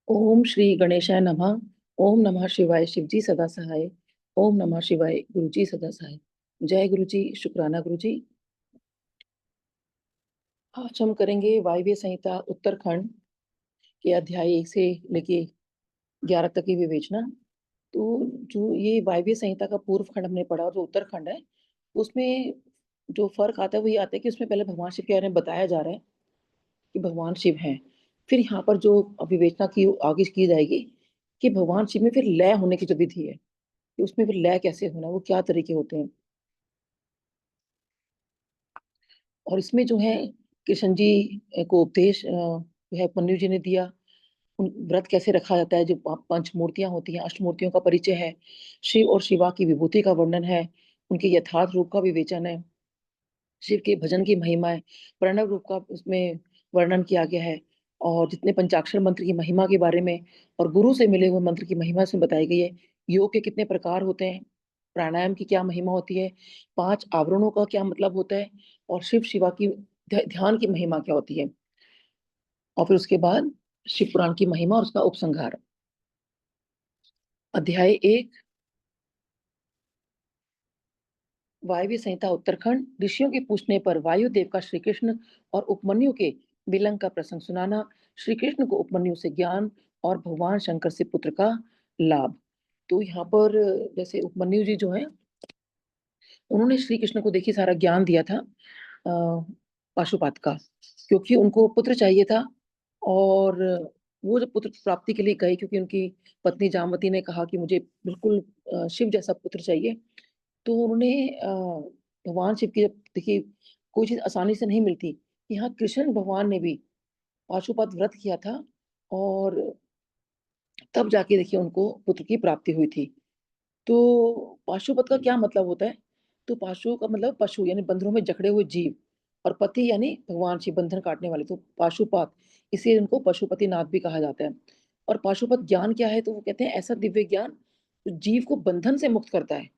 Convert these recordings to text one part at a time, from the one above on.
ओम श्री गणेशाय नमः। ओम नमः शिवाय शिवजी सदा सहाय। ओम नमः शिवाय गुरुजी सदा सहाय। जय गुरुजी, शुक्राना गुरुजी। आज हम करेंगे वायव्य संहिता उत्तरखंड के अध्याय 1 से लेके 11 तक की विवेचना। तो जो ये वायव्य संहिता का पूर्व खंड हमने पढ़ा, जो उत्तरखंड है, उसमें जो फर्क आता है वो ये आता है कि उसमें पहले भगवान शिव के बारे में बताया जा रहा है कि भगवान शिव हैं। फिर यहाँ पर जो विवेचना की आगे की जाएगी कि भगवान शिव में फिर लय होने की जो विधि है कि उसमें फिर लय कैसे होना, वो क्या तरीके होते हैं। और इसमें जो है कृष्ण जी को उपदेश जो है मनु जी ने दिया। उन व्रत कैसे रखा जाता है, जो पंच मूर्तियां होती हैं, अष्ट मूर्तियों का परिचय है, शिव और शिवा की विभूति का वर्णन है, उनके यथार्थ रूप का विवेचन है, शिव के भजन की महिमा है, प्रणव रूप का उसमें वर्णन किया गया है, और जितने पंचाक्षर मंत्र की महिमा के बारे में और गुरु से मिले हुए मंत्र की महिमा इसमें बताई गई है। योग के कितने प्रकार होते हैं, प्राणायाम की क्या महिमा होती है, 5 आवरणों का क्या मतलब होता है, और शिव शिवा की ध्यान की महिमा क्या होती है। और फिर उसके बाद शिव पुराण की महिमा और उसका उपसंहार। अध्याय 1, वायव्य संहिता उत्तरखंड। ऋषियों के पूछने पर वायुदेव का श्री कृष्ण और उपमन्यु के विलंग का प्रसंग सुनाना। श्री कृष्ण को उपमन्यु से ज्ञान और भगवान शंकर से पुत्र का लाभ। तो यहाँ पर जैसे उपमन्यु जी जो है, उन्होंने श्री कृष्ण को देखिए सारा ज्ञान दिया था पाशुपात का, क्योंकि उनको पुत्र चाहिए था। और वो जब पुत्र प्राप्ति के लिए गए, क्योंकि उनकी पत्नी जामवती ने कहा कि मुझे बिल्कुल शिव जैसा पुत्र चाहिए, तो उन्होंने भगवान शिव की, जब देखिए कोई चीज आसानी से नहीं मिलती, यहाँ कृष्ण भगवान ने भी पाशुपत व्रत किया था, और तब जाके देखिए उनको पुत्र की प्राप्ति हुई थी। तो पाशुपत का क्या मतलब होता है, तो पाशु का मतलब पशु यानी बंधनों में जकड़े हुए जीव, और पति यानी भगवान शिव बंधन काटने वाले, तो पाशुपात, इसे उनको पशुपति नाथ भी कहा जाता है। और पाशुपत ज्ञान क्या है, तो वो कहते हैं ऐसा दिव्य ज्ञान जो जीव को बंधन से मुक्त करता है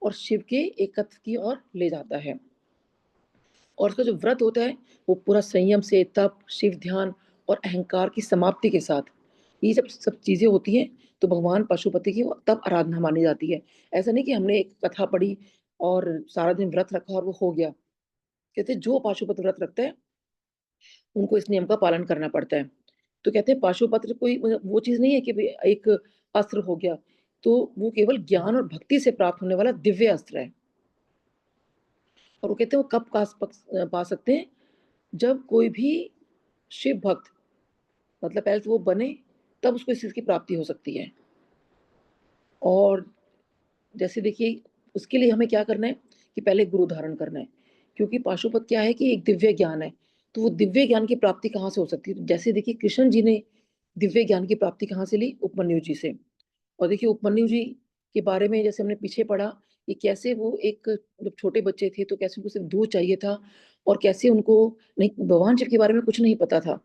और शिव के एकत्व की ओर ले जाता है। और उसका जो व्रत होता है वो पूरा संयम से, तप, शिव ध्यान और अहंकार की समाप्ति के साथ, ये जब सब चीजें होती हैं तो भगवान पशुपति की वो तब आराधना मानी जाती है। ऐसा नहीं कि हमने एक कथा पढ़ी और सारा दिन व्रत रखा और वो हो गया। कहते हैं जो पाशुपत व्रत रखता है उनको इस नियम का पालन करना पड़ता है। तो कहते हैं पाशुपत्र कोई मतलब वो चीज नहीं है कि भाई एक अस्त्र हो गया, तो वो केवल ज्ञान और भक्ति से प्राप्त होने वाला दिव्य अस्त्र है। और वो कहते हैं वो कब पा सकते हैं, जब कोई भी शिव भक्त, मतलब पहले तो वो बने, तब उसको इस चीज की प्राप्ति हो सकती है। और जैसे देखिए उसके लिए हमें क्या करना है कि पहले गुरु धारण करना है, क्योंकि पाशुपत क्या है कि एक दिव्य ज्ञान है। तो वो दिव्य ज्ञान की प्राप्ति कहाँ से हो सकती है, तो जैसे देखिए कृष्ण जी ने दिव्य ज्ञान की प्राप्ति कहाँ से ली, उपमन्यु जी से। और देखिए उपमन्यु जी के बारे में जैसे हमने पीछे पढ़ा कि कैसे वो एक, जब छोटे बच्चे थे तो कैसे उनको सिर्फ दूध चाहिए था, और कैसे उनको नहीं, भगवान शिव के बारे में कुछ नहीं पता था,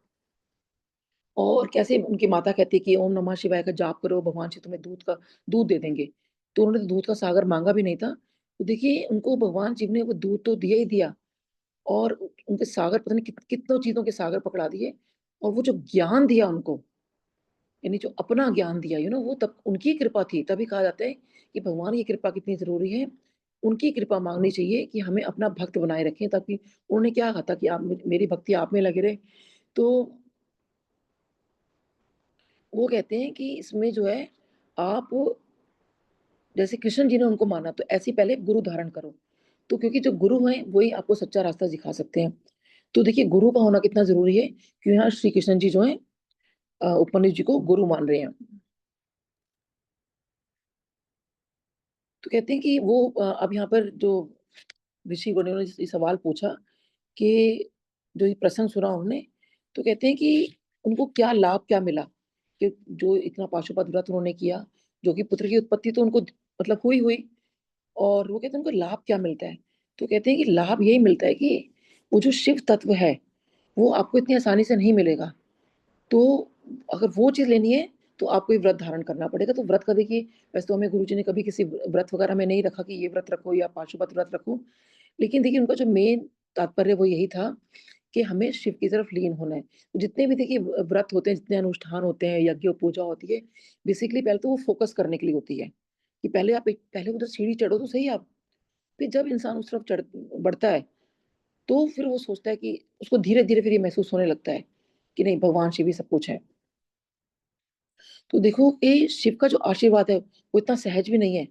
और कैसे उनकी माता कहती है कि ओम नमः शिवाय का जाप करो, भगवान शिव तुम्हें दूध दे देंगे। तो उन्होंने तो दूध का सागर मांगा भी नहीं था। तो देखिए उनको भगवान शिव ने वो दूध तो दिया ही दिया, और उनके सागर पता नहीं कितनों चीजों के सागर पकड़ा दिए। और वो जो ज्ञान दिया उनको, यानी जो अपना ज्ञान दिया, वो तब उनकी कृपा थी। तभी कहा जाता है कि भगवान की कृपा कितनी जरूरी है, उनकी कृपा मांगनी चाहिए कि हमें अपना भक्त बनाए रखें, ताकि उन्होंने क्या कहा था कि आप मेरी भक्ति आप में लगे रहे। तो वो कहते हैं कि इसमें जो है, आप जैसे कृष्ण जी ने उनको माना, तो ऐसे ही पहले गुरु धारण करो। तो क्योंकि जो गुरु हैं वही आपको सच्चा रास्ता दिखा सकते हैं। तो देखिए गुरु का होना कितना जरूरी है, क्यों यहाँ श्री कृष्ण जी जो है उपमन्यु जी को गुरु मान रहे हैं। तो कहते हैं कि वो अब यहाँ पर जो ऋषि गणों ने ये सवाल पूछा कि जो ये प्रसंग सुना उन्होंने, तो कहते हैं कि उनको क्या लाभ क्या मिला, कि जो इतना पाशुपत व्रत उन्होंने किया, जो कि पुत्र की उत्पत्ति तो उनको मतलब हुई हुई, और वो कहते हैं उनको लाभ क्या मिलता है। तो कहते हैं कि लाभ यही मिलता है कि वो जो शिव तत्व है वो आपको इतनी आसानी से नहीं मिलेगा। तो अगर वो चीज लेनी है तो आपको ये व्रत धारण करना पड़ेगा। तो व्रत का देखिए, वैसे तो हमें गुरुजी ने कभी किसी व्रत वगैरह में नहीं रखा कि ये व्रत रखो या पाशुपत व्रत रखो, लेकिन देखिए उनका जो मेन तात्पर्य वो यही था कि हमें शिव की तरफ लीन होना है। जितने भी देखिए व्रत होते हैं, जितने अनुष्ठान होते हैं, यज्ञ पूजा होती है, बेसिकली पहले तो वो फ़ोकस करने के लिए होती है, कि पहले उधर सीढ़ी चढ़ो तो सही आप। फिर जब इंसान उस तरफ बढ़ता है, तो फिर वो सोचता है कि उसको धीरे-धीरे फिर ये महसूस होने लगता है, कि नहीं भगवान शिव ही सब कुछ है। तो देखो ये शिव का जो आशीर्वाद है, वो इतना सहज भी नहीं है,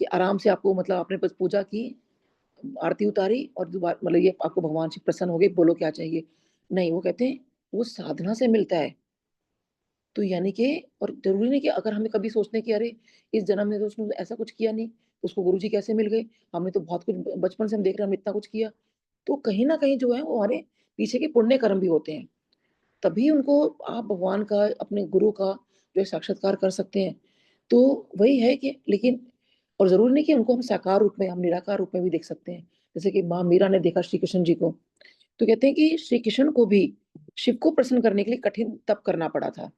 कि आराम से आपको मतलब आपने बस पूजा की, आरती उतारी और मतलब ये आपको भगवान शिव प्रसन्न हो गए, बोलो क्या चाहिए? नहीं, वो कहते हैं, वो साधना से मिलता है। तो यानी कि और ज़रूरी नहीं कि अगर हमें कभी सोचते हैं कि अरे! इस जन्म में तो उसने ऐसा कुछ किया नहीं, उसको गुरुजी कैसे मिल गए? हमने तो बहुत कुछ बचपन से हम देख रहे हैं, हमने इतना कुछ किया। तो कहीं न कहीं जो है वो हमारे पीछे के पुण्य कर्म भी होते हैं। तभी उनको आप भगवान का, अपने गुरु का जो है साक्षात्कार कर सकते हैं। तो वही है कि लेकिन और ज़रूरी नहीं कि उनको हम साकार रूप में, हम निराकार रूप में भी देख सकते हैं। जैसे कि माँ मीरा ने देखा श्री कृष्ण जी को, तो कहते हैं कि श्री कृष्ण को भी शिव को प्रसन्न करने के लिए कठिन तप करना पड़ा था।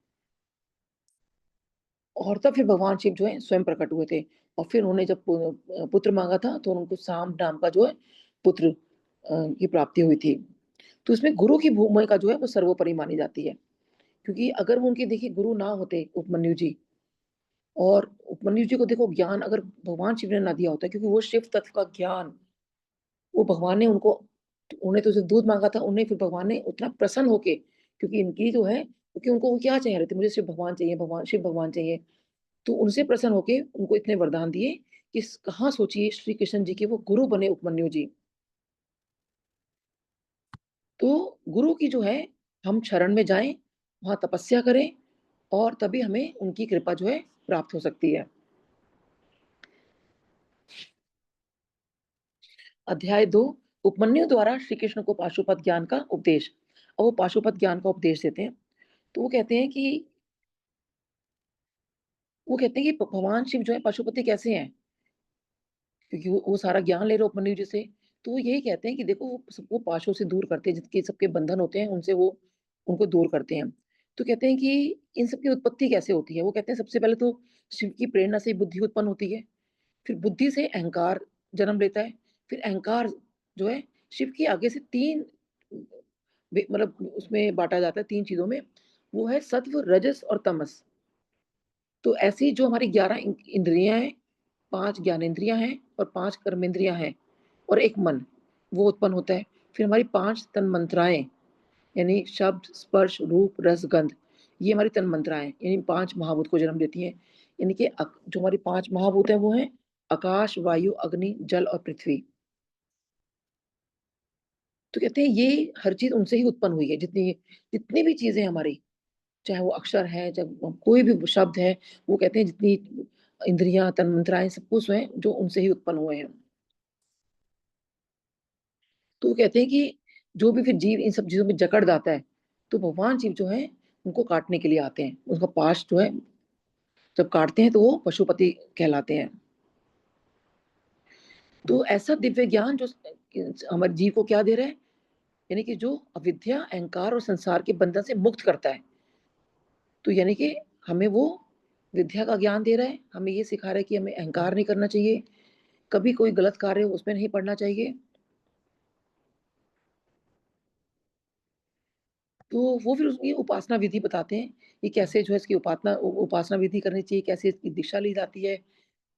और तब फिर भगवान शिव जो है स्वयं प्रकट हुए थे और फिर उन्होंने जब पुत्र माँगा था तो उनको साम्ब नाम का जो है पुत्र की प्राप्ति हुई थी। तो इसमें गुरु की भूमिका जो है वो सर्वोपरि मानी जाती है। क्योंकि अगर वो उनके देखिए गुरु ना होते उपमन्यु जी और उपमन्यु जी को देखो ज्ञान अगर भगवान शिव ने ना दिया होता क्योंकि वो शिव तत्व का ज्ञान वो भगवान ने उनको उन्हें तो सिर्फ़ दूध माँगा था, उन्हें फिर भगवान ने उतना प्रसन्न होके क्योंकि इनकी जो है क्योंकि उनको वो क्या चाह रहे थे, मुझे सिर्फ़ भगवान चाहिए, भगवान शिव भगवान चाहिए। तो उनसे प्रसन्न होके उनको इतने वरदान दिए कि स कहाँ सोचिए श्री कृष्ण जी के वो गुरु बने उपमन्यु जी। तो गुरु की जो है हम शरण में जाएँ, वहाँ तपस्या करें और तभी हमें उनकी कृपा जो है प्राप्त हो सकती है। अध्याय 2 उपमन्यु द्वारा श्री कृष्ण को पाशुपत ज्ञान का उपदेश। अब वो पाशुपत ज्ञान का उपदेश देते हैं। तो वो कहते हैं कि भगवान शिव जो है पशुपति कैसे हैं? क्योंकि वो सारा ज्ञान ले रहे हो उपमन्यु जी से। तो वो यही कहते हैं कि देखो वो सबको पाशों से दूर करते हैं, जिनके सबके बंधन होते हैं उनसे वो उनको दूर करते हैं। तो कहते हैं कि इन सब की उत्पत्ति कैसे होती है? वो कहते हैं सबसे पहले तो शिव की प्रेरणा से बुद्धि उत्पन्न होती है, फिर बुद्धि से अहंकार जन्म लेता है, फिर अहंकार जो है शिव की आगे से 3 मतलब उसमें बाँटा जाता है 3 चीज़ों में, वो है सत्व, रजस और तमस। तो ऐसी जो हमारी 11 इंद्रियाँ हैं, 5 ज्ञानेंद्रियाँ हैं और 5 कर्मेंद्रियाँ हैं और 1 मन, वो उत्पन्न होता है। फिर हमारी 5 तन्मात्राएँ यानी शब्द, स्पर्श, रूप, रस, गंध, ये हमारी तन्मात्राएँ यानी 5 महाभूत को जन्म देती हैं। यानी कि जो हमारी 5 महाभूत हैं वो हैं आकाश, वायु, अग्नि, जल और पृथ्वी। तो कहते हैं ये हर चीज़ उनसे ही उत्पन्न हुई है, जितनी जितनी भी चीज़ें हमारी चाहे वो अक्षर है, चाहे कोई भी शब्द है, वो कहते हैं जितनी इंद्रियाँ, तन्मात्राएँ सब कुछ हैं, जो उनसे ही उत्पन्न हुए हैं। तो वो कहते हैं कि जो भी फिर जीव इन सब चीज़ों में जकड़ जाता है, तो भगवान शिव जो हैं, उनको काटने के लिए आते हैं। उनका पाश जो है, जब काटते हैं तो वो पशुपति कहलाते हैं। तो ऐसा दिव्य ज्ञान जो हमारे जीव को क्या दे रहा है? यानी कि जो अविद्या, अहंकार और संसार के बंधन से मुक्त करता है। तो यानी कि हमें वो विद्या का ज्ञान दे रहा है, हमें ये सिखा रहा है कि हमें अहंकार नहीं करना चाहिए, कभी कोई गलत कार्य हो उसमें नहीं पड़ना चाहिए। तो वो फिर उसकी उपासना विधि बताते हैं, कि कैसे जो है इसकी उपासना विधि करनी चाहिए, कैसे इसकी दीक्षा ली जाती है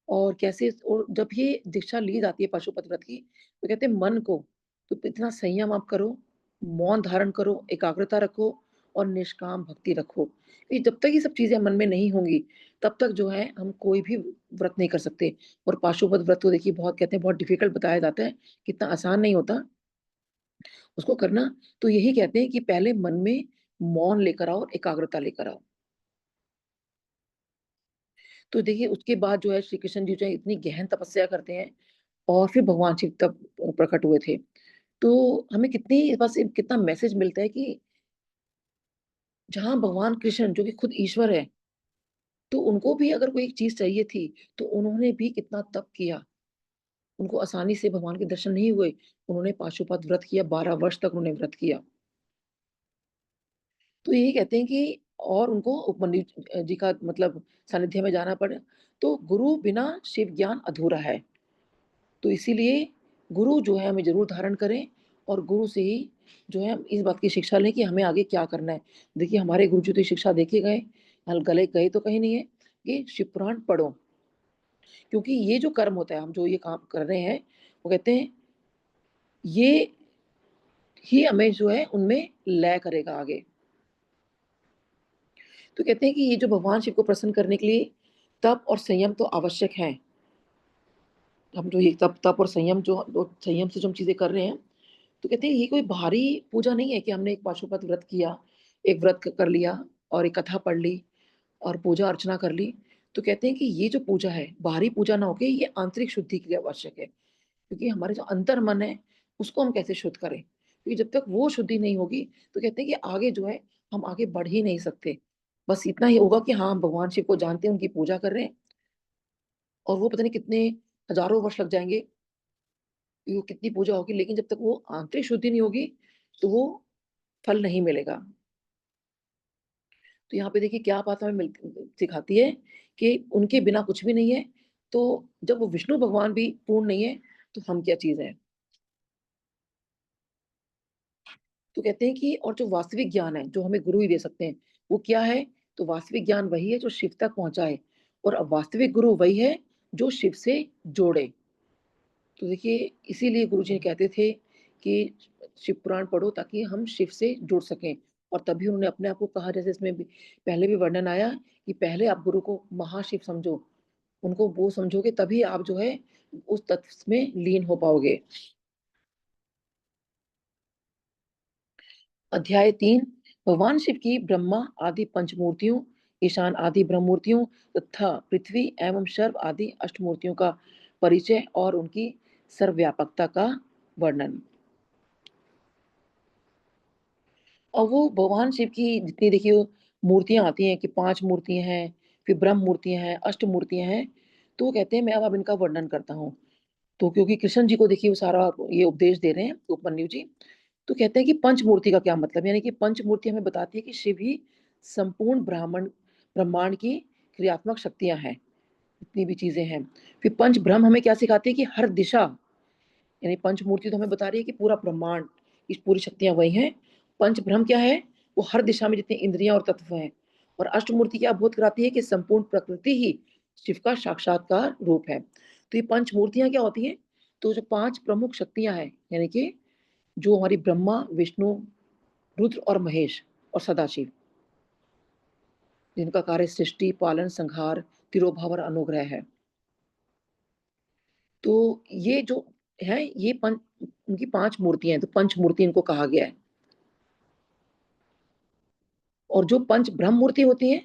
और कैसे और जब ये दीक्षा ली जाती है पाशुपत व्रत की, तो कहते हैं मन को तो इतना संयम आप करो, मौन धारण करो, एकाग्रता रखो और निष्काम भक्ति रखो। ये जब तक ये सब चीज़ें मन में नहीं होंगी, तब तक जो है हम कोई भी व्रत नहीं कर सकते और पाशुपत व्रत तो देखिए बहुत कहते हैं बहुत डिफ़िकल्ट बताया जाता है, कितना आसान नहीं होता उसको करना। तो यही कहते हैं कि पहले मन में मौन लेकर आओ, एकाग्रता लेकर आओ। तो देखिए उसके बाद जो है श्री कृष्ण जी जो है इतनी गहन तपस्या करते हैं और फिर भगवान शिव तब प्रकट हुए थे। तो हमें कितनी बस कितना मैसेज मिलता है कि जहाँ भगवान कृष्ण जो कि खुद ईश्वर है, तो उनको भी अगर कोई एक चीज़ चाहिए थी, तो उन्होंने भी कितना तप किया। उनको आसानी से भगवान के दर्शन नहीं हुए। उन्होंने पाशुपत व्रत किया, 12 वर्ष तक उन्होंने व्रत किया। तो यही कहते हैं कि और उनको उपमन्यु जी का मतलब सानिध्य में जाना पड़ा। तो गुरु बिना शिव ज्ञान अधूरा है। तो इसीलिए गुरु जो है हमें ज़रूर धारण करें और गुरु से ही जो है हम इस बात की शिक्षा लें कि हमें आगे क्या करना है। देखिए हमारे गुरुजी तो ये शिक्षा दे के गए, हल गले गए तो कहीं नहीं है कि शिव पुराण पढ़ो। क्योंकि ये जो कर्म होता है, हम जो ये काम कर रहे हैं, वो कहते हैं ये ही हमें जो है उनमें लय करेगा आगे। तो कहते हैं कि ये जो भगवान शिव को प्रसन्न करने के लिए तप और संयम तो आवश्यक है। हम जो ये तप तप और संयम जो संयम से जो हम चीज़ें कर रहे हैं, तो कहते हैं ये कोई भारी पूजा नहीं है कि हमने एक पाशुपत व्रत किया, एक व्रत कर लिया और एक कथा पढ़ ली और पूजा अर्चना कर ली। तो कहते हैं कि ये जो पूजा है, बाहरी पूजा ना होके ये आंतरिक शुद्धि के लिए आवश्यक है। क्योंकि हमारे जो अंतर मन है, उसको हम कैसे शुद्ध करें? क्योंकि जब तक वो शुद्धि नहीं होगी, तो कहते हैं कि आगे जो है, हम आगे बढ़ ही नहीं सकते। बस इतना ही होगा कि हाँ, हम भगवान शिव को जानते हैं, उनकी पूजा कर रहे हैं और वो पता नहीं कितने हज़ारों वर्ष लग जाएँगे, कि वो कितनी पूजा होगी, लेकिन जब तक वो आंतरिक शुद्धि नहीं होगी, तो वो फल नहीं मिलेगा। तो यहाँ पे देखिए क्या बात हमें सिखाती है कि उनके बिना कुछ भी नहीं है, तो जब वो विष्णु भगवान भी पूर्ण नहीं है, तो हम क्या चीज़ हैं? तो कहते हैं कि और जो वास्तविक ज्ञान है, जो हमें गुरु ही दे सकते हैं, वो क्या है? तो वास्तविक ज्ञान वही है जो शिव तक पहुँचाए और वास्तविक गुरु वही है जो शिव से जोड़े। तो देखिए इसीलिए गुरुजी कहते थे कि शिव पुराण पढ़ो ताकि हम शिव से जुड़ सकें और तभी उन्होंने अपने आप को कहा जैसे इसमें भी पहले भी वर्णन आया कि पहले आप गुरु को महाशिव समझो, उनको वो समझोगे तभी आप जो है उस तत्व में लीन हो पाओगे। अध्याय 3 भगवान शिव की ब्रह्मा आदि पंचमूर्तियों, ईशान आदि ब्रह्ममूर्तियों तथा पृथ्वी एवं सर्व आदि अष्टमूर्तियों का परिचय और उनकी सर्वव्यापकता का वर्णन। और वो भगवान शिव की जितनी देखिए मूर्तियाँ आती हैं कि 5 मूर्तियाँ हैं, फिर ब्रह्म मूर्तियाँ हैं, अष्ट मूर्तियाँ हैं, तो वो कहते हैं मैं अब इनका वर्णन करता हूँ। तो क्योंकि कृष्ण जी को देखिए वो सारा ये उपदेश दे रहे हैं उपमन्यु जी, तो कहते हैं कि पंचमूर्ति का क्या मतलब? यानी कि पंचमूर्ति हमें बताती है कि शिव ही संपूर्ण ब्रह्मांड की क्रियात्मक शक्तियाँ हैं, जितनी भी चीज़ें हैं। फिर पंच ब्रह्म हमें क्या सिखाती है कि हर दिशा यानी पंचमूर्ति तो हमें बता रही है कि पूरा ब्रह्मांड, इस पूरी शक्तियाँ वही हैं। पंच ब्रह्म क्या है? वो हर दिशा में जितनी इंद्रियाँ और तत्व हैं। और अष्टमूर्ति क्या बोध कराती है कि संपूर्ण प्रकृति ही शिव का साक्षात्कार रूप है। तो ये पंचमूर्तियाँ क्या होती हैं? तो जो 5 प्रमुख शक्तियाँ हैं, यानी कि जो हमारी ब्रह्मा, विष्णु, रुद्र और महेश और सदाशिव, जिनका कार्य सृष्टि, पालन, संहार, तिरोभाव और अनुग्रह है। तो ये जो है ये उनकी 5 मूर्तियाँ हैं, तो पंचमूर्ति इनको कहा गया है। और जो पंच ब्रह्म मूर्ति होती हैं,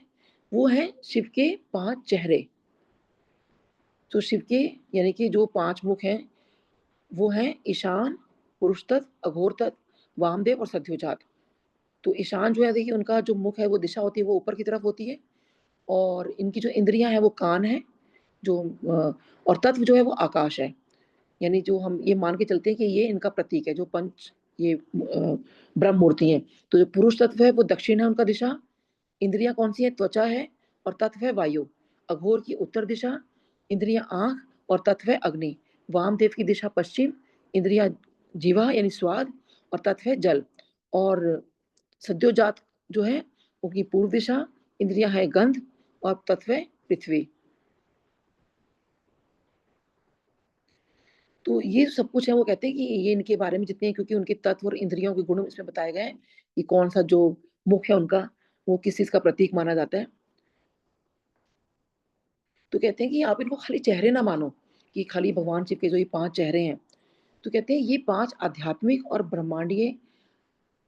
वो हैं शिव के 5 चेहरे। तो शिव के यानी कि जो 5 मुख हैं, वो हैं ईशान, पुरुष तत्व, अघोर तत्व, वामदेव और सद्योजात। तो ईशान जो है देखिए उनका जो मुख है वो दिशा होती है वो ऊपर की तरफ होती है और इनकी जो इंद्रियाँ हैं वो कान हैं, जो और तत्व जो है वो आकाश है। यानी जो हम ये मान के चलते हैं कि ये इनका प्रतीक है जो पंच ये ब्रह्म मूर्ति हैं। तो जो पुरुष तत्व है वो दक्षिण है उनका दिशा, इंद्रियाँ कौन-सी हैं? त्वचा है और तत्व है वायु। अघोर की उत्तर दिशा, इंद्रियाँ आँख और तत्व है अग्नि। वामदेव की दिशा पश्चिम, इंद्रियाँ जिह्वा यानी स्वाद और तत्व है जल। और सद्योजात जो है उनकी पूर्व दिशा, इंद्रियाँ है गंध और तत्व है पृथ्वी। तो ये सब कुछ है वो कहते हैं कि ये इनके बारे में जितने हैं क्योंकि उनके तत्व और इंद्रियों के गुण इसमें बताए गए हैं कि कौन-सा जो मुख है उनका, वो किस चीज़ का प्रतीक माना जाता है। तो कहते हैं कि आप इनको खाली चेहरे ना मानो, कि खाली भगवान शिव के जो ये 5 चेहरे हैं, तो कहते हैं ये 5 आध्यात्मिक और ब्रह्मांडीय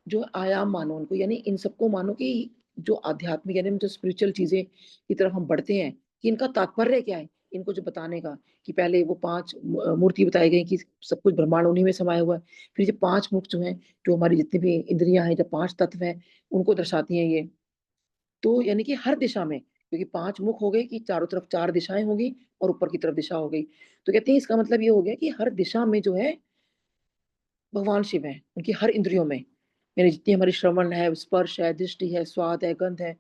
जो आयाम मानो उनको, यानी इन सबको मानो कि जो आध्यात्मिक यानी जो स्पिरिचुअल चीज़ें की तरफ हम बढ़ते हैं, कि इनका तात्पर्य क्या है? इनको जो बताने का, कि पहले वो 5 मूर्ति बताई गई कि सब कुछ ब्रह्मांड उन्हीं में समाया हुआ है। फिर ये 5 मुख जो हैं, जो हमारी जितनी भी इंद्रियाँ हैं, जो 5 तत्व हैं, उनको दर्शाती हैं ये। तो यानी कि हर दिशा में क्योंकि 5 मुख हो गए कि चारों तरफ 4 दिशाएँ होंगी और ऊपर की तरफ दिशा हो गई। तो कहते हैं इसका मतलब ये हो गया कि हर दिशा में जो है भगवान शिव हैं, उनकी हर इंद्रियों में। यानी जितनी हमारी श्रवण है, स्पर्श है, दृष्टि है, स्वाद है, गंध है,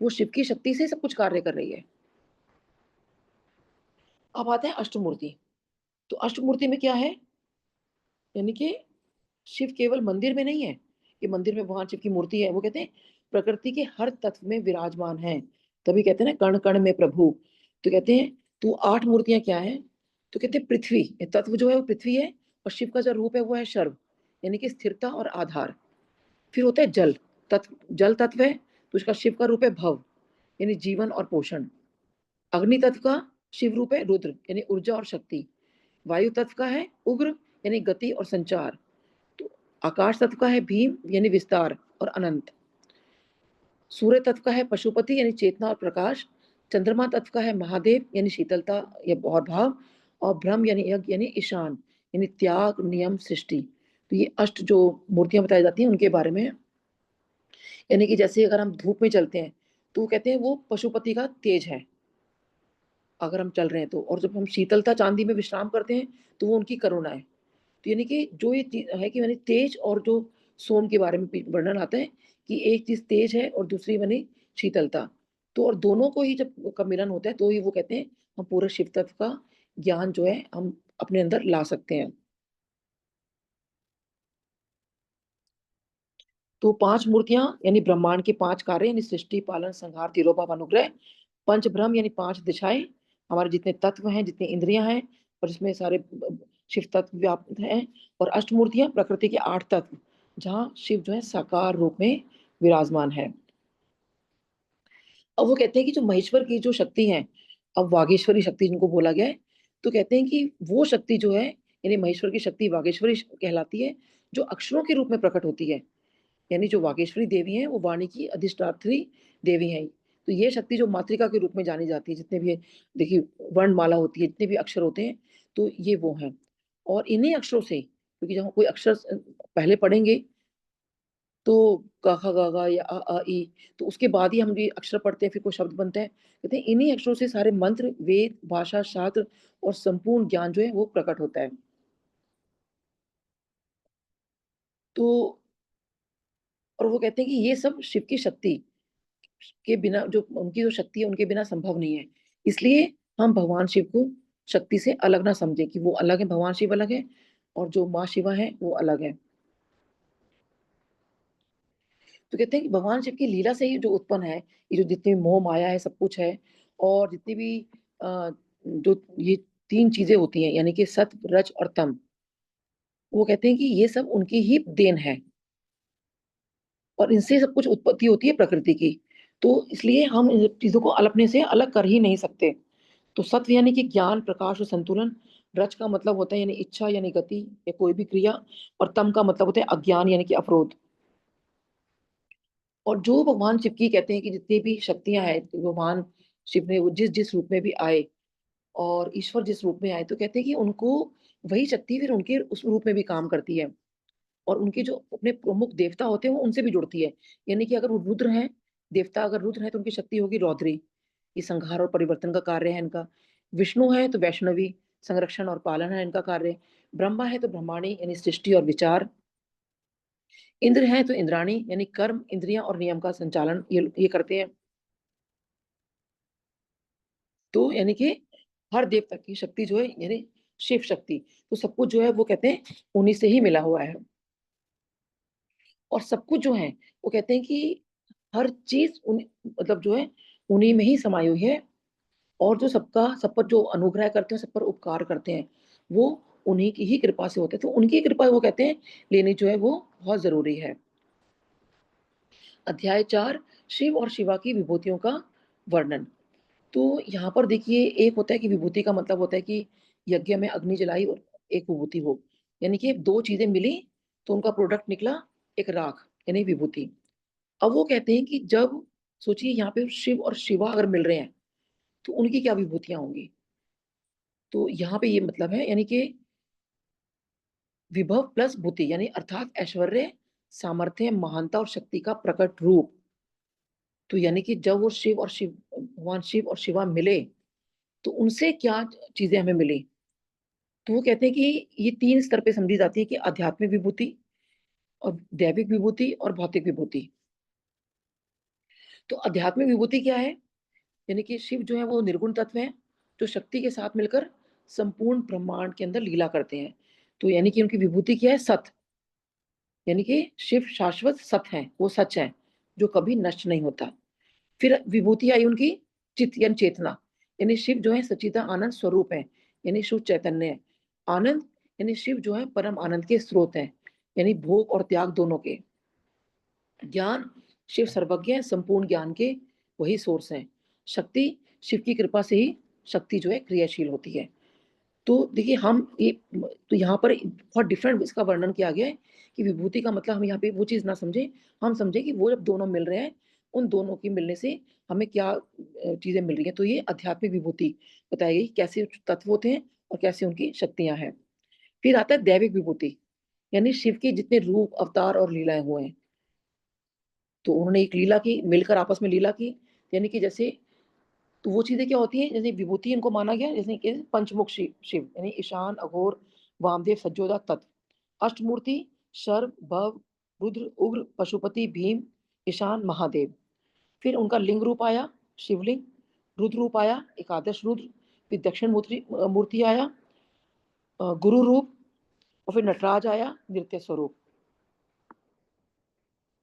वो शिव की शक्ति से सब कुछ कार्य कर रही है। अब आता है अष्टमूर्ति। तो अष्टमूर्ति में क्या है? यानी कि शिव केवल मंदिर में नहीं है कि मंदिर में भगवान शिव की मूर्ति है, वो कहते हैं प्रकृति के हर तत्व में विराजमान है। तभी कहते हैं ना कण कण में प्रभु। तो कहते हैं तो 8 मूर्तियां क्या है? तो कहते हैं पृथ्वी, ये तत्व जो है वो पृथ्वी है, और शिव का जो रूप है वो है शर्व, यानी कि स्थिरता और आधार। फिर होता है जल तत्व, जल तत्व है तो उसका शिव का रूप है भव, यानी जीवन और पोषण। अग्नि तत्व का शिव रूप है रुद्र, यानी ऊर्जा और शक्ति। वायु तत्व का है उग्र, यानी गति और संचार। तो आकाश तत्व का है भीम, यानी विस्तार और अनंत। सूर्य तत्व का है पशुपति, यानी चेतना और प्रकाश। चंद्रमा तत्व का है महादेव, यानी शीतलता या और भाव। और ब्रह्म यानी यज्ञ, यानी ईशान, यानी त्याग नियम सृष्टि। तो ये अष्ट जो मूर्तियां बताई जाती हैं उनके बारे में, यानी कि जैसे अगर हम धूप में चलते हैं तो वो कहते हैं वो पशुपति का तेज है अगर हम चल रहे हैं तो, और जब हम शीतलता चांदी में विश्राम करते हैं तो वो उनकी करुणा है। तो यानी कि जो ये चीज है कि मैंने तेज और जो सोम के बारे में वर्णन आता है कि एक चीज तेज है और दूसरी बनी शीतलता। तो और दोनों को ही जब का मिलन होता है तो ही वो कहते हैं हम पूरे शिव तत्व का ज्ञान जो है हम अपने अंदर ला सकते हैं। तो 5 मूर्तियां यानी ब्रह्मांड के 5 कार्य, यानी सृष्टि पालन संहार तिरोभाव अनुग्रह। पंच ब्रह्म यानी 5 दिशाएं, हमारे जितने तत्व हैं जितनी इंद्रियां हैं, और इसमें सारे शिव तत्व व्याप्त हैं। और अष्टमूर्तियां प्रकृति के 8 तत्व, जहाँ शिव जो है साकार रूप में विराजमान है। अब वो कहते हैं कि जो महेश्वर की जो शक्ति है, अब वागेश्वरी शक्ति जिनको बोला गया है, तो कहते हैं कि वो शक्ति जो है, यानी महेश्वर की शक्ति वागेश्वरी कहलाती है, जो अक्षरों के रूप में प्रकट होती है। यानी जो वागेश्वरी देवी हैं वो वाणी की अधिष्ठात्री देवी हैं। तो ये शक्ति जो मातृका के रूप में जानी जाती है, जितने भी देखिए वर्णमाला होती है, जितने भी अक्षर होते हैं, तो ये वो हैं। और इन्हीं अक्षरों से, क्योंकि जब हम कोई अक्षर पहले पढ़ेंगे तो क ख ग घ या अ ई, तो उसके बाद ही हम ये अक्षर पढ़ते हैं, फिर कोई शब्द बनता है। कहते हैं इन्हीं अक्षरों से सारे मंत्र, वेद, भाषा, शास्त्र और संपूर्ण ज्ञान जो है वो प्रकट होता है। तो और वो कहते हैं कि ये सब शिव की शक्ति के बिना, जो उनकी जो शक्ति है उनके बिना संभव नहीं है। इसलिए हम भगवान शिव को शक्ति से अलग ना समझें कि वो अलग है, भगवान शिव अलग है और जो माँ शिवा है वो अलग है। तो कहते हैं कि भगवान शिव की लीला से ही जो उत्पन्न है, ये जो जितनी मोह माया है सब कुछ है, और जितनी भी जो ये 3 चीजें होती हैं, यानी कि सत्व रज और तम, वो कहते हैं कि ये सब उनकी ही देन है, और इनसे सब कुछ उत्पत्ति होती है प्रकृति की। तो इसलिए हम इन चीजों को अपने से अलग कर ही नहीं सकते। तो सत्व यानी कि ज्ञान, प्रकाश और संतुलन। रज का मतलब होता है यानी इच्छा, यानी गति या कोई भी क्रिया। और तम का मतलब होता है अज्ञान, यानी कि अवरोध। और जो भगवान शिव की कहते हैं कि जितनी भी शक्तियां हैं, तो भगवान शिव ने वो जिस जिस रूप में भी आए, और ईश्वर जिस रूप में आए, तो कहते हैं कि उनको वही शक्ति फिर उनके उस रूप में भी काम करती है। और उनके जो अपने प्रमुख देवता होते हैं वो उनसे भी जुड़ती है। यानी कि अगर वो रुद्र हैं, देवता अगर रुद्र है तो उनकी शक्ति होगी रौद्री, ये संहार और परिवर्तन का कार्य है इनका। विष्णु है तो वैष्णवी, संरक्षण और पालन है इनका कार्य। ब्रह्मा है तो ब्रह्माणी, यानी सृष्टि और विचार। इंद्र है तो इंद्राणी, यानी कर्म, इंद्रियां और नियम का संचालन ये करते हैं। तो यानी कि हर देवता की शक्ति जो है, यानी शिव शक्ति, तो सब कुछ जो है वो कहते हैं उन्हीं से ही मिला हुआ है। और सब कुछ जो है वो कहते हैं कि हर चीज मतलब जो है उन्हीं में ही समाई हुई है। और जो सबका सब पर जो अनुग्रह करते हैं, सब पर उपकार करते हैं, वो उन्हीं की ही कृपा से होते हैं। तो उनकी कृपा वो कहते हैं लेनी जो है वो बहुत जरूरी है। अध्याय 4, शिव और शिवा की विभूतियों का वर्णन। तो यहाँ पर देखिए, एक होता है कि विभूति का मतलब होता है कि यज्ञ में अग्नि जलाई और एक विभूति हो, यानी कि दो चीजें मिली तो उनका प्रोडक्ट निकला एक राख, यानी विभूति। अब वो कहते हैं कि जब सोचिए यहाँ पे शिव और शिवा अगर मिल रहे हैं तो उनकी क्या विभूतियां होंगी। तो यहाँ पे ये मतलब है, यानी कि विभव प्लस भूति, यानी अर्थात ऐश्वर्य, सामर्थ्य, महानता और शक्ति का प्रकट रूप। तो यानी कि जब वो शिव और शिव भगवान शिव और शिवा मिले तो उनसे क्या चीजें हमें मिली। तो वो कहते हैं कि ये 3 स्तर पे समझी जाती है कि आध्यात्मिक विभूति और दैविक विभूति और भौतिक विभूति। तो आध्यात्मिक विभूति क्या है? यानी कि शिव जो है वो निर्गुण तत्व है, जो शक्ति के साथ मिलकर संपूर्ण ब्रह्मांड के अंदर लीला करते हैं। तो यानी कि उनकी विभूति क्या है? सत, यानी कि शिव शाश्वत सत्य है, वो सच है जो कभी नष्ट नहीं होता। फिर विभूति आई उनकी चित यानी चेतना, यानी शिव जो है सच्चिदा आनंद स्वरूप है, यानी शुद्ध चैतन्य है। आनंद यानी शिव जो है परम आनंद के स्रोत हैं, यानी भोग और त्याग दोनों के। ज्ञान शिव सर्वज्ञ है, संपूर्ण ज्ञान के वही सोर्स हैं। शक्ति शिव की कृपा से ही शक्ति जो है क्रियाशील होती है। तो देखिए हम ये तो यहाँ पर बहुत डिफरेंट इसका वर्णन किया गया है कि विभूति का मतलब हम यहाँ पे वो चीज़ ना समझें, हम समझें कि वो जब दोनों मिल रहे हैं, उन दोनों के मिलने से हमें क्या चीज़ें मिल रही हैं। तो ये आध्यात्मिक विभूति बताई गई, कैसे तत्व होते हैं और कैसे उनकी शक्तियाँ हैं। फिर आता है दैविक विभूति, यानी शिव के जितने रूप, अवतार और लीलाएँ हुए हैं। तो उन्होंने एक लीला की, मिलकर आपस में लीला की, यानी कि जैसे तो वो चीज़ें क्या होती हैं, जैसे विभूति इनको माना गया जैसे कि पंचमुख शिव यानी ईशान, अघोर, वामदेव, सज्जोदा, तत्व। अष्टमूर्ति शर्व, भव, रुद्र, उग्र, पशुपति, भीम, ईशान, महादेव। फिर उनका लिंग रूप आया शिवलिंग, रुद्र रूप आया एकादश रुद्र, फिर दक्षिण मूर्ति आया गुरु रूप, और फिर नटराज आया नृत्य स्वरूप।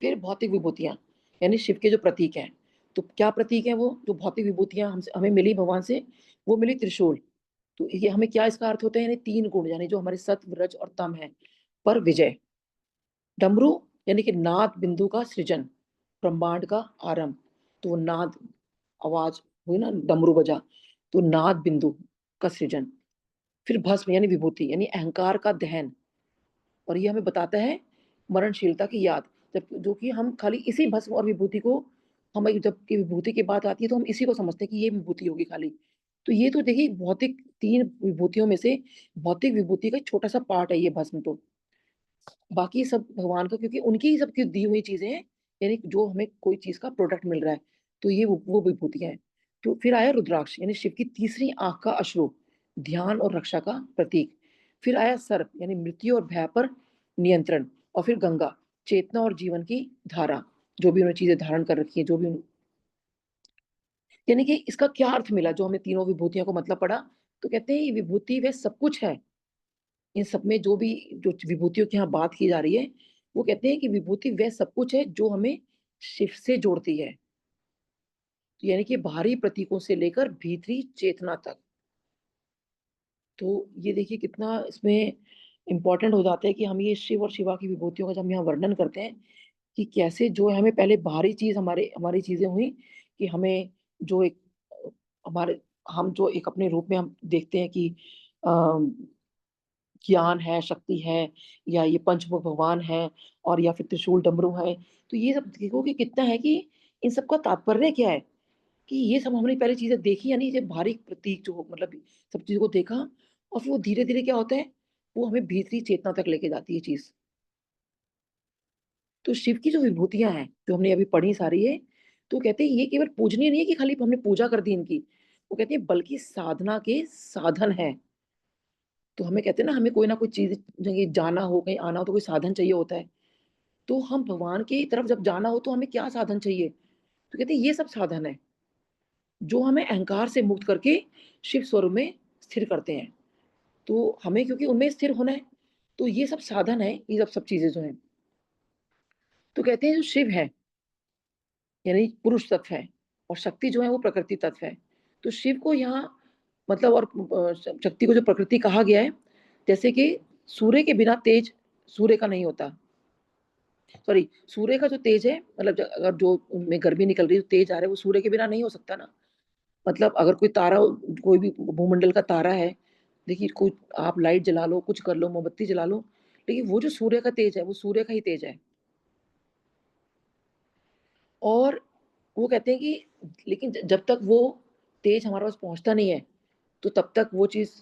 फिर भौतिक विभूतियां यानी शिव के जो प्रतीक हैं। तो क्या प्रतीक है वो जो भौतिक विभूतियां हमसे हमें मिली भगवान से, वो मिली त्रिशूल। तो ये हमें क्या इसका अर्थ होता है, यानी तीन गुण, यानी जो हमारे सत्व रज और तम है पर विजय। डमरू यानी कि नाद बिंदु का सृजन, ब्रह्मांड का आरंभ। तो वो नाद आवाज हुई ना, डमरू बजा, तो नाद बिंदु का सृजन। फिर भस्म यानी विभूति, यानी अहंकार का दहन, और ये हमें बताता है मरणशीलता की याद। जब जो कि हम खाली इसी भस्म और विभूति को, हम जब की विभूति की बात आती है तो हम इसी को समझते हैं कि ये विभूति होगी खाली। तो ये तो देखिए भौतिक तीन विभूतियों में से भौतिक विभूति का एक छोटा सा पार्ट है ये भस्म। तो बाकी सब भगवान का, क्योंकि उनकी ही सबकी दी हुई चीजें हैं, यानी जो हमें कोई चीज का प्रोडक्ट मिल रहा है। तो ये वो विभूतियां हैं। तो फिर आया रुद्राक्ष, यानी शिव की तीसरी आंख का अश्रु, ध्यान और रक्षा का प्रतीक। फिर आया सर्प, यानी मृत्यु और भय पर नियंत्रण। और फिर गंगा, चेतना और जीवन की धारा, जो भी उन्होंने चीजें धारण कर रखी है, जो भी यानी कि इसका क्या अर्थ मिला जो हमें तीनों विभूतियों को मतलब पड़ा। तो कहते हैं ये विभूति वह सब कुछ है। इन सब में जो भी जो विभूतियों की यहाँ बात की जा रही है, वो कहते हैं कि विभूति वह सब कुछ है जो हमें शिव से जोड़ती है। तो यानी कि बाहरी प्रतीकों से लेकर भीतरी चेतना तक। तो ये देखिए कितना इसमें इम्पोर्टेंट हो जाता है कि हम ये शिव और शिवा की विभूतियों का जब हम यहाँ वर्णन करते हैं कि कैसे जो है हमें पहले बाहरी चीज हमारे हमारी चीजें हुई कि हमें जो एक हमारे हम जो एक अपने रूप में हम देखते हैं कि ज्ञान है, शक्ति है, या ये पंचमुख भगवान है, और या फिर त्रिशूल डमरू है। तो ये सब देखो कि कितना है कि इन सब का तात्पर्य क्या है, कि ये सब हमने पहले चीजें देखी, यानी ये बाहरी प्रतीक जो मतलब सब चीजों को देखा, और फिर वो धीरे धीरे क्या होता है, वो हमें भीतरी चेतना तक लेके जाती है चीज। तो शिव की जो विभूतियां हैं जो हमने अभी पढ़ी सारी है, तो कहते हैं ये केवल पूजनीय नहीं है कि खाली हमने पूजा कर दी इनकी, वो कहते हैं बल्कि साधना के साधन है। तो हमें कहते हैं ना, हमें कोई ना कोई चीज जगह जाना हो, कहीं आना हो, तो कोई साधन चाहिए होता है। तो हम भगवान की तरफ जब जाना हो तो हमें क्या साधन चाहिए, तो कहते हैं ये सब साधन है जो हमें अहंकार से मुक्त करके शिव स्वरूप में स्थिर करते हैं। तो हमें क्योंकि उनमें स्थिर होना है, तो ये सब साधन है, ये सब सब चीजें जो हैं। तो कहते हैं जो शिव है यानी पुरुष तत्व है, और शक्ति जो है वो प्रकृति तत्व है। तो शिव को यहाँ मतलब और शक्ति को जो प्रकृति कहा गया है, जैसे कि सूर्य के बिना तेज सूर्य का नहीं होता। सॉरी, सूर्य का जो तेज है, मतलब अगर जो उनमें गर्मी निकल रही है, जो तेज आ रहा है, वो सूर्य के बिना नहीं हो सकता ना। मतलब अगर कोई तारा, कोई भी भूमंडल का तारा है, देखिए कोई आप लाइट जला लो, कुछ कर लो, मोमबत्ती जला लो, लेकिन वो जो सूर्य का तेज है वो सूर्य का ही तेज है। और वो कहते हैं कि लेकिन जब तक वो तेज हमारे पास पहुंचता नहीं है, तो तब तक वो चीज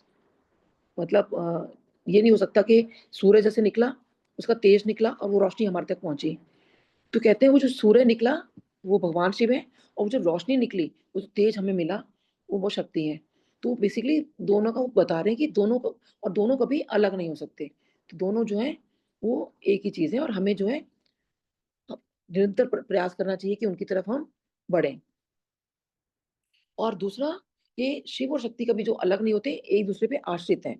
मतलब ये नहीं हो सकता कि सूर्य जैसे निकला, उसका तेज निकला और वो रोशनी हमारे तक पहुंची। तो कहते हैं वो जो सूर्य निकला वो भगवान शिव है, और वो जो रोशनी निकली, वो जो तेज हमें मिला, वो शक्ति है। तो बेसिकली दोनों का वो बता रहे हैं कि दोनों को, और दोनों कभी अलग नहीं हो सकते। तो दोनों जो है वो एक ही चीज है, और हमें जो है निरंतर प्रयास करना चाहिए कि उनकी तरफ हम बढ़ें। और दूसरा, ये शिव और शक्ति कभी जो अलग नहीं होते, एक दूसरे पे आश्रित हैं।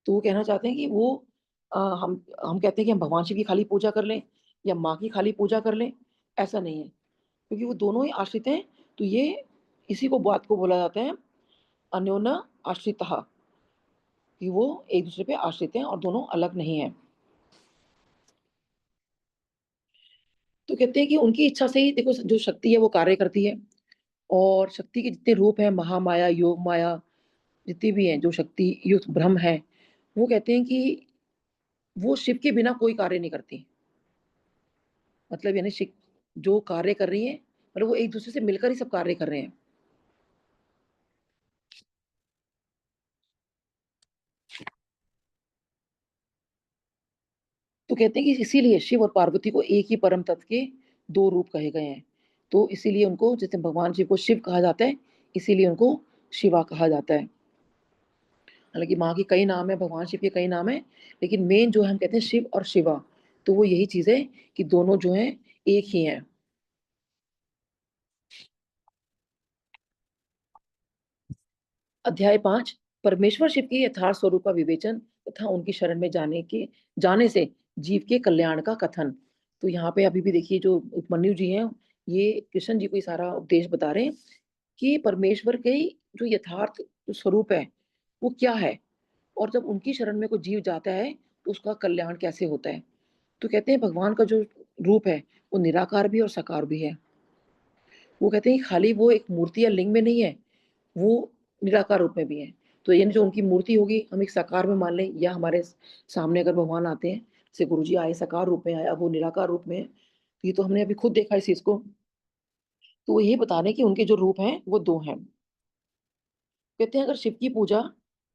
तो वो कहना चाहते हैं कि वो हम कहते हैं कि हम भगवान शिव की खाली पूजा कर लें या माँ की खाली पूजा कर लें, ऐसा नहीं है, क्योंकि वो दोनों ही आश्रित हैं। तो ये इसी को बात को बोला जाता है अन्योन्य आश्रितः, कि वो एक दूसरे पे आश्रित हैं और दोनों अलग नहीं हैं। तो कहते हैं कि उनकी इच्छा से ही देखो जो शक्ति है वो कार्य करती है, और शक्ति के जितने रूप हैं, महामाया, योग माया, जितनी भी हैं जो शक्ति युक्त ब्रह्म है, वो कहते हैं कि वो शिव के बिना कोई कार्य नहीं करती। मतलब यानी जो कार्य कर रही हैं, मतलब वो एक दूसरे से मिलकर ही सब कार्य कर रहे हैं। तो कहते हैं कि इसीलिए शिव और पार्वती को एक ही परम तत्व के दो रूप कहे गए हैं। तो इसीलिए उनको, जैसे भगवान शिव को शिव कहा जाता है, इसीलिए उनको शिवा कहा जाता है। हालांकि माँ के कई नाम है, भगवान शिव के कई नाम है, लेकिन मेन जो है हम कहते हैं शिव और शिवा। तो वो यही चीज है कि दोनों जो हैं एक ही हैं। अध्याय 5, परमेश्वर शिव के यथार्थ स्वरूप का विवेचन तथा उनकी शरण में जाने से जीव के कल्याण का कथन। तो यहाँ पे अभी भी देखिए जो उपमन्यु जी हैं, ये कृष्ण जी को ये सारा उपदेश बता रहे हैं कि परमेश्वर के जो यथार्थ जो स्वरूप है वो क्या है, और जब उनकी शरण में कोई जीव जाता है तो उसका कल्याण कैसे होता है। तो कहते हैं भगवान का जो रूप है वो निराकार भी और साकार भी है। वो कहते हैं कि खाली वो एक मूर्ति या लिंग में नहीं है, वो निराकार रूप में भी है। तो यानी जो उनकी मूर्ति होगी हम एक साकार में मान लें, या हमारे सामने अगर भगवान आते हैं, जैसे गुरु जी आए साकार रूप में आए, अब वो निराकार रूप में है, तो ये तो हमने अभी खुद देखा इस चीज को। तो वो यही बता रहे हैं कि उनके जो रूप हैं वो दो हैं। कहते हैं अगर शिव की पूजा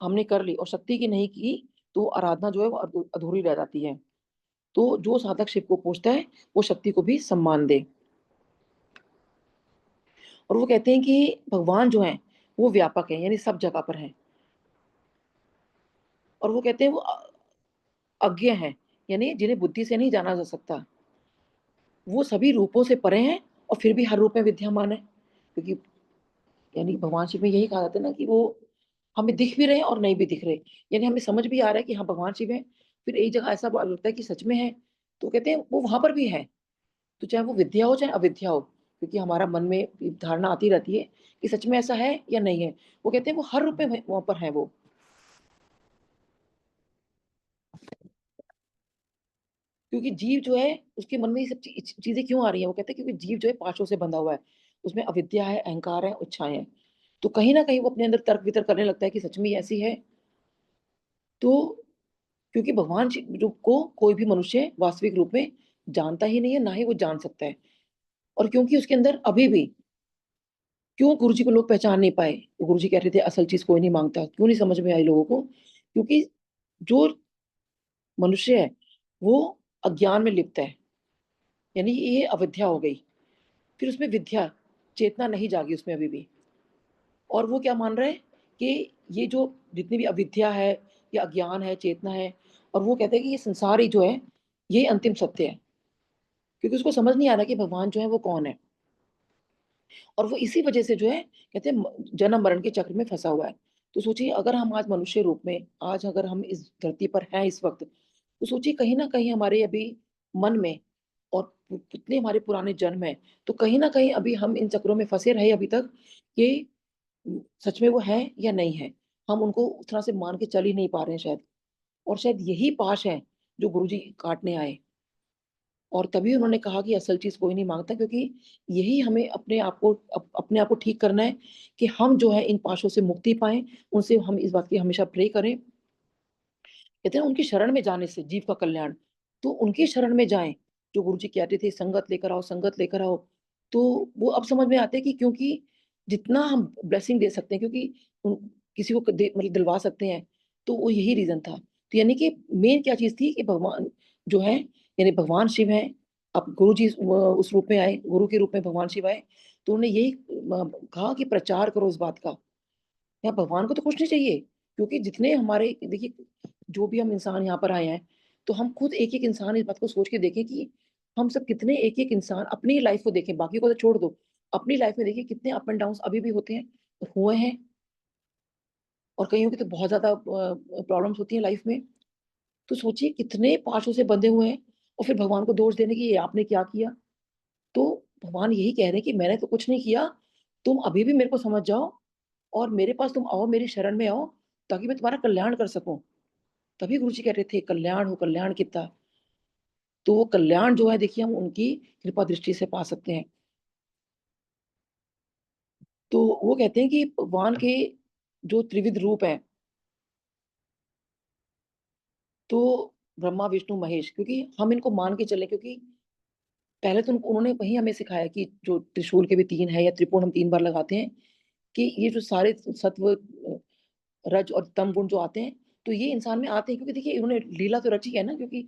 हमने कर ली और शक्ति की नहीं की, तो आराधना जो है वो अधूरी रह जाती है। तो जो साधक शिव को पूजता है वो शक्ति को भी सम्मान दे। और वो कहते हैं कि भगवान जो है वो व्यापक है, यानी सब जगह पर है। और वो कहते हैं वो अज्ञे हैं, यानी जिन्हें बुद्धि से नहीं जाना जा सकता। वो सभी रूपों से परे हैं और फिर भी हर रूप में विद्यमान है, क्योंकि यानी भगवान शिव में यही कहा जाता है ना कि वो हमें दिख भी रहे हैं और नहीं भी दिख रहे, यानी हमें समझ भी आ रहा है कि हाँ भगवान शिव है, फिर एक जगह ऐसा लगता है कि सच में है। तो कहते हैं वो वहां पर भी है। तो चाहे वो विद्या हो चाहे अविद्या हो, क्योंकि हमारा मन में धारणा आती रहती है कि सच में ऐसा है या नहीं है। वो कहते हैं वो हर रूप में वहां पर है वो। क्योंकि जीव जो है उसके मन में ये सब चीजें क्यों आ रही हैं, वो कहते हैं क्योंकि जीव जो है पाशों से बंधा हुआ है, उसमें अविद्या है, अहंकार है, इच्छाएं हैं। तो कहीं ना कहीं वो अपने अंदर तर्क वितर्क करने लगता है कि सच में ये ऐसी है। तो क्योंकि भगवान जो को कोई भी मनुष्य वास्तविक रूप में जानता ही नहीं है, ना ही वो जान सकता है। और क्योंकि उसके अंदर अभी भी, क्यों गुरु जी को लोग पहचान नहीं पाए, गुरु जी कहते थे असल चीज कोई नहीं मांगता, क्यों नहीं समझ में आई लोगों को, क्योंकि जो मनुष्य है वो अज्ञान में लिप्त है, यानी ये अविद्या हो गई। फिर उसमें विद्या, चेतना नहीं जागी उसमें अभी भी। और वो क्या मान रहा है कि ये जो जितनी भी अविद्या है या अज्ञान है, चेतना है, और वो कहते हैं कि ये संसार ही जो है ये अंतिम सत्य है, क्योंकि उसको समझ नहीं आ रहा कि भगवान जो है वो कौन है। और वो इसी वजह से जो है कहते हैं जन्म मरण के चक्र में फंसा हुआ है। तो सोचिए अगर हम आज मनुष्य रूप में, आज अगर हम इस धरती पर हैं इस वक्त, तो सोचिए कहीं ना कहीं हमारे अभी मन में, और कितने हमारे पुराने जन्म हैं, तो कहीं ना कहीं अभी हम इन चक्रों में फंसे रहे अभी तक कि सच में वो है या नहीं है। हम उनको उस तरह से मान के चल ही नहीं पा रहे हैं शायद। और शायद यही पाश है जो गुरुजी काटने आए। और तभी उन्होंने कहा कि असल चीज कोई नहीं मांगता, क्योंकि यही हमें अपने आप को ठीक करना है कि हम जो है इन पाशों से मुक्ति पाएं। उनसे हम इस बात की हमेशा प्रे करें। कहते हैं उनकी शरण में जाने से जीव का कल्याण। तो उनकी शरण में जाएं, जो गुरु जी कहते थे संगत लेकर आओ, संगत लेकर आओ। तो वो अब समझ में आते हैं कि क्योंकि जितना हम ब्लेसिंग दे सकते हैं, क्योंकि किसी को मतलब दिलवा सकते हैं, तो वो यही रीजन था। तो यानी कि मेन क्या चीज थी कि भगवान जो है, यानी भगवान शिव है। अब गुरु जी उस रूप में आए, गुरु के रूप में भगवान शिव आए, तो उन्होंने यही कहा कि प्रचार करो इस बात का। यहाँ भगवान को तो कुछ नहीं चाहिए, क्योंकि जितने हमारे देखिए जो भी हम इंसान यहाँ पर आए हैं, तो हम खुद एक एक इंसान इस बात को सोच के देखें कि हम सब कितने एक एक इंसान अपनी लाइफ को देखें, बाकी को तो छोड़ दो। अपनी लाइफ में देखिए कितने अप एंड डाउन अभी भी होते हैं, हुए हैं। और कईयों की तो बहुत ज्यादा प्रॉब्लम्स होती हैं लाइफ में। तो सोचिए कितने पाशों से बंधे हुए हैं और फिर भगवान को दोष देने की ये आपने क्या किया? तो भगवान यही कह रहे हैं कि मैंने तो कुछ नहीं किया, तुम अभी भी मेरे को समझ जाओ और मेरे पास तुम आओ, मेरी शरण में आओ, ताकि मैं तुम्हारा कल्याण कर सकूँ। तभी गुरुजी कह रहे थे कल्याण हो कल्याण कित्ता। तो वो कल्याण जो है देखिए हम उनकी कृपा दृष्टि से पा सकते हैं। तो वो कहते हैं कि भगवान के जो त्रिविध रूप हैं, तो ब्रह्मा, विष्णु, महेश, क्योंकि हम इनको मान के चले, क्योंकि पहले तो उन्होंने वही हमें सिखाया कि जो त्रिशूल के भी 3 है या त्रिकोण हम 3 बार लगाते हैं, कि ये जो सारे सत्व, रज और तम गुण जो आते हैं, तो ये इंसान में आते हैं, क्योंकि देखिए इन्होंने लीला तो रची है ना, क्योंकि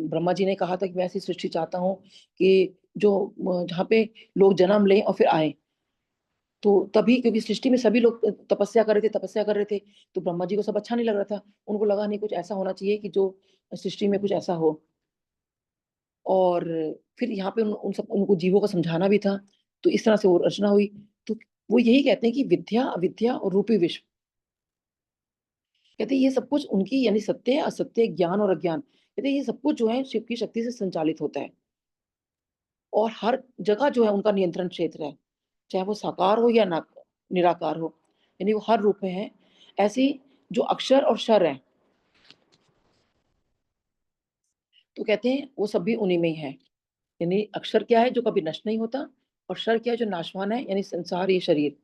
ब्रह्मा जी ने कहा था कि मैं ऐसी सृष्टि चाहता हूँ कि जो जहाँ पे लोग जन्म लें और फिर आए। तो तभी, क्योंकि सृष्टि में सभी लोग तपस्या कर रहे थे, तो ब्रह्मा जी को सब अच्छा नहीं लग रहा था। उनको लगा नहीं, कुछ ऐसा होना चाहिए कि जो सृष्टि में कुछ ऐसा हो। और फिर यहाँ पे उन सब उनको जीवों को समझाना भी था, तो इस तरह से वो रचना हुई। तो वो यही कहते हैं कि विद्या, अविद्या और रूपी विश्व, कहते हैं ये सब कुछ उनकी, यानी सत्य, असत्य, ज्ञान और अज्ञान, कहते हैं ये सब कुछ जो है शिव की शक्ति से संचालित होता है। और हर जगह जो है उनका नियंत्रण क्षेत्र है, चाहे वो साकार हो या ना निराकार हो, यानी वो हर रूप में है। ऐसी जो अक्षर और क्षर है, तो कहते हैं वो सब भी उन्हीं में ही है। यानी अक्षर क्या है जो कभी नष्ट नहीं होता, और क्षर क्या है जो नाशवान है, यानी संसार, ये शरीर।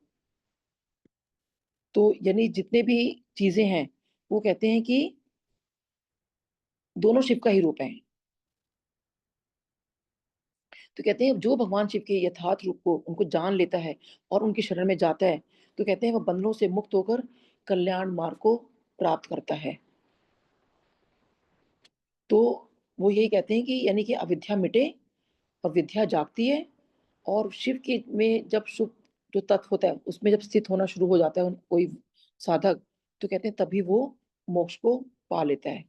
तो यानी जितने भी चीजें हैं, वो कहते हैं कि दोनों शिव का ही रूप है। तो कहते हैं जो भगवान शिव के यथार्थ रूप को उनको जान लेता है और उनकी शरण में जाता है, तो कहते हैं वह बंधनों से मुक्त होकर कल्याण मार्ग को प्राप्त करता है। तो वो यही कहते हैं कि यानी कि अविद्या मिटे और विद्या जागती है, और शिव के में जब शुभ जो तत्व होता है उसमें जब स्थित होना शुरू हो जाता है कोई साधक, तो कहते हैं तभी वो मोक्ष को पा लेता है।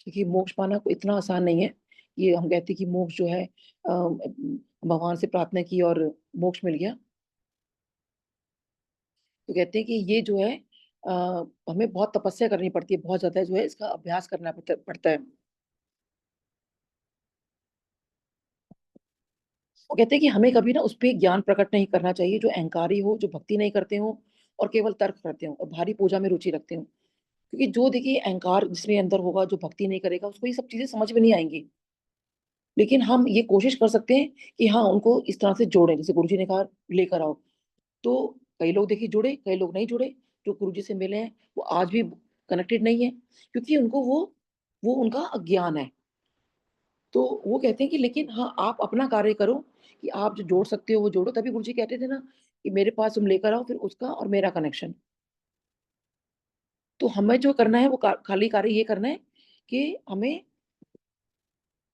क्योंकि मोक्ष पाना कोई इतना आसान नहीं है। ये हम कहते हैं कि मोक्ष जो है भगवान से प्रार्थना की और मोक्ष मिल गया। तो कहते हैं कि ये जो है हमें बहुत तपस्या करनी पड़ती है, बहुत ज्यादा जो है इसका अभ्यास करना पड़ता है। वो कहते हैं कि हमें कभी ना उस पे ज्ञान प्रकट नहीं करना चाहिए जो अहंकारी हो, जो भक्ति नहीं करते हो और केवल तर्क करते हो और भारी पूजा में रुचि रखते हो। क्योंकि जो देखिए अहंकार जिसमें अंदर होगा, जो भक्ति नहीं करेगा, उसको ये सब चीजें समझ में नहीं आएंगी। लेकिन हम ये कोशिश कर सकते हैं कि हाँ उनको इस तरह से जोड़ें, जैसे गुरुजी ने कहा लेकर आओ। तो कई लोग देखिए जुड़े, कई लोग नहीं जुड़े। जो गुरुजी से मिले हैं वो आज भी कनेक्टेड नहीं है, क्योंकि उनको वो उनका अज्ञान है। तो वो कहते हैं कि लेकिन हाँ आप अपना कार्य करो, कि आप जो जोड़ सकते हो वो जोड़ो। तभी गुरुजी कहते थे ना कि मेरे पास तुम लेकर आओ फिर उसका और मेरा कनेक्शन। तो हमें जो करना है वो खाली कार्य ये करना है कि हमें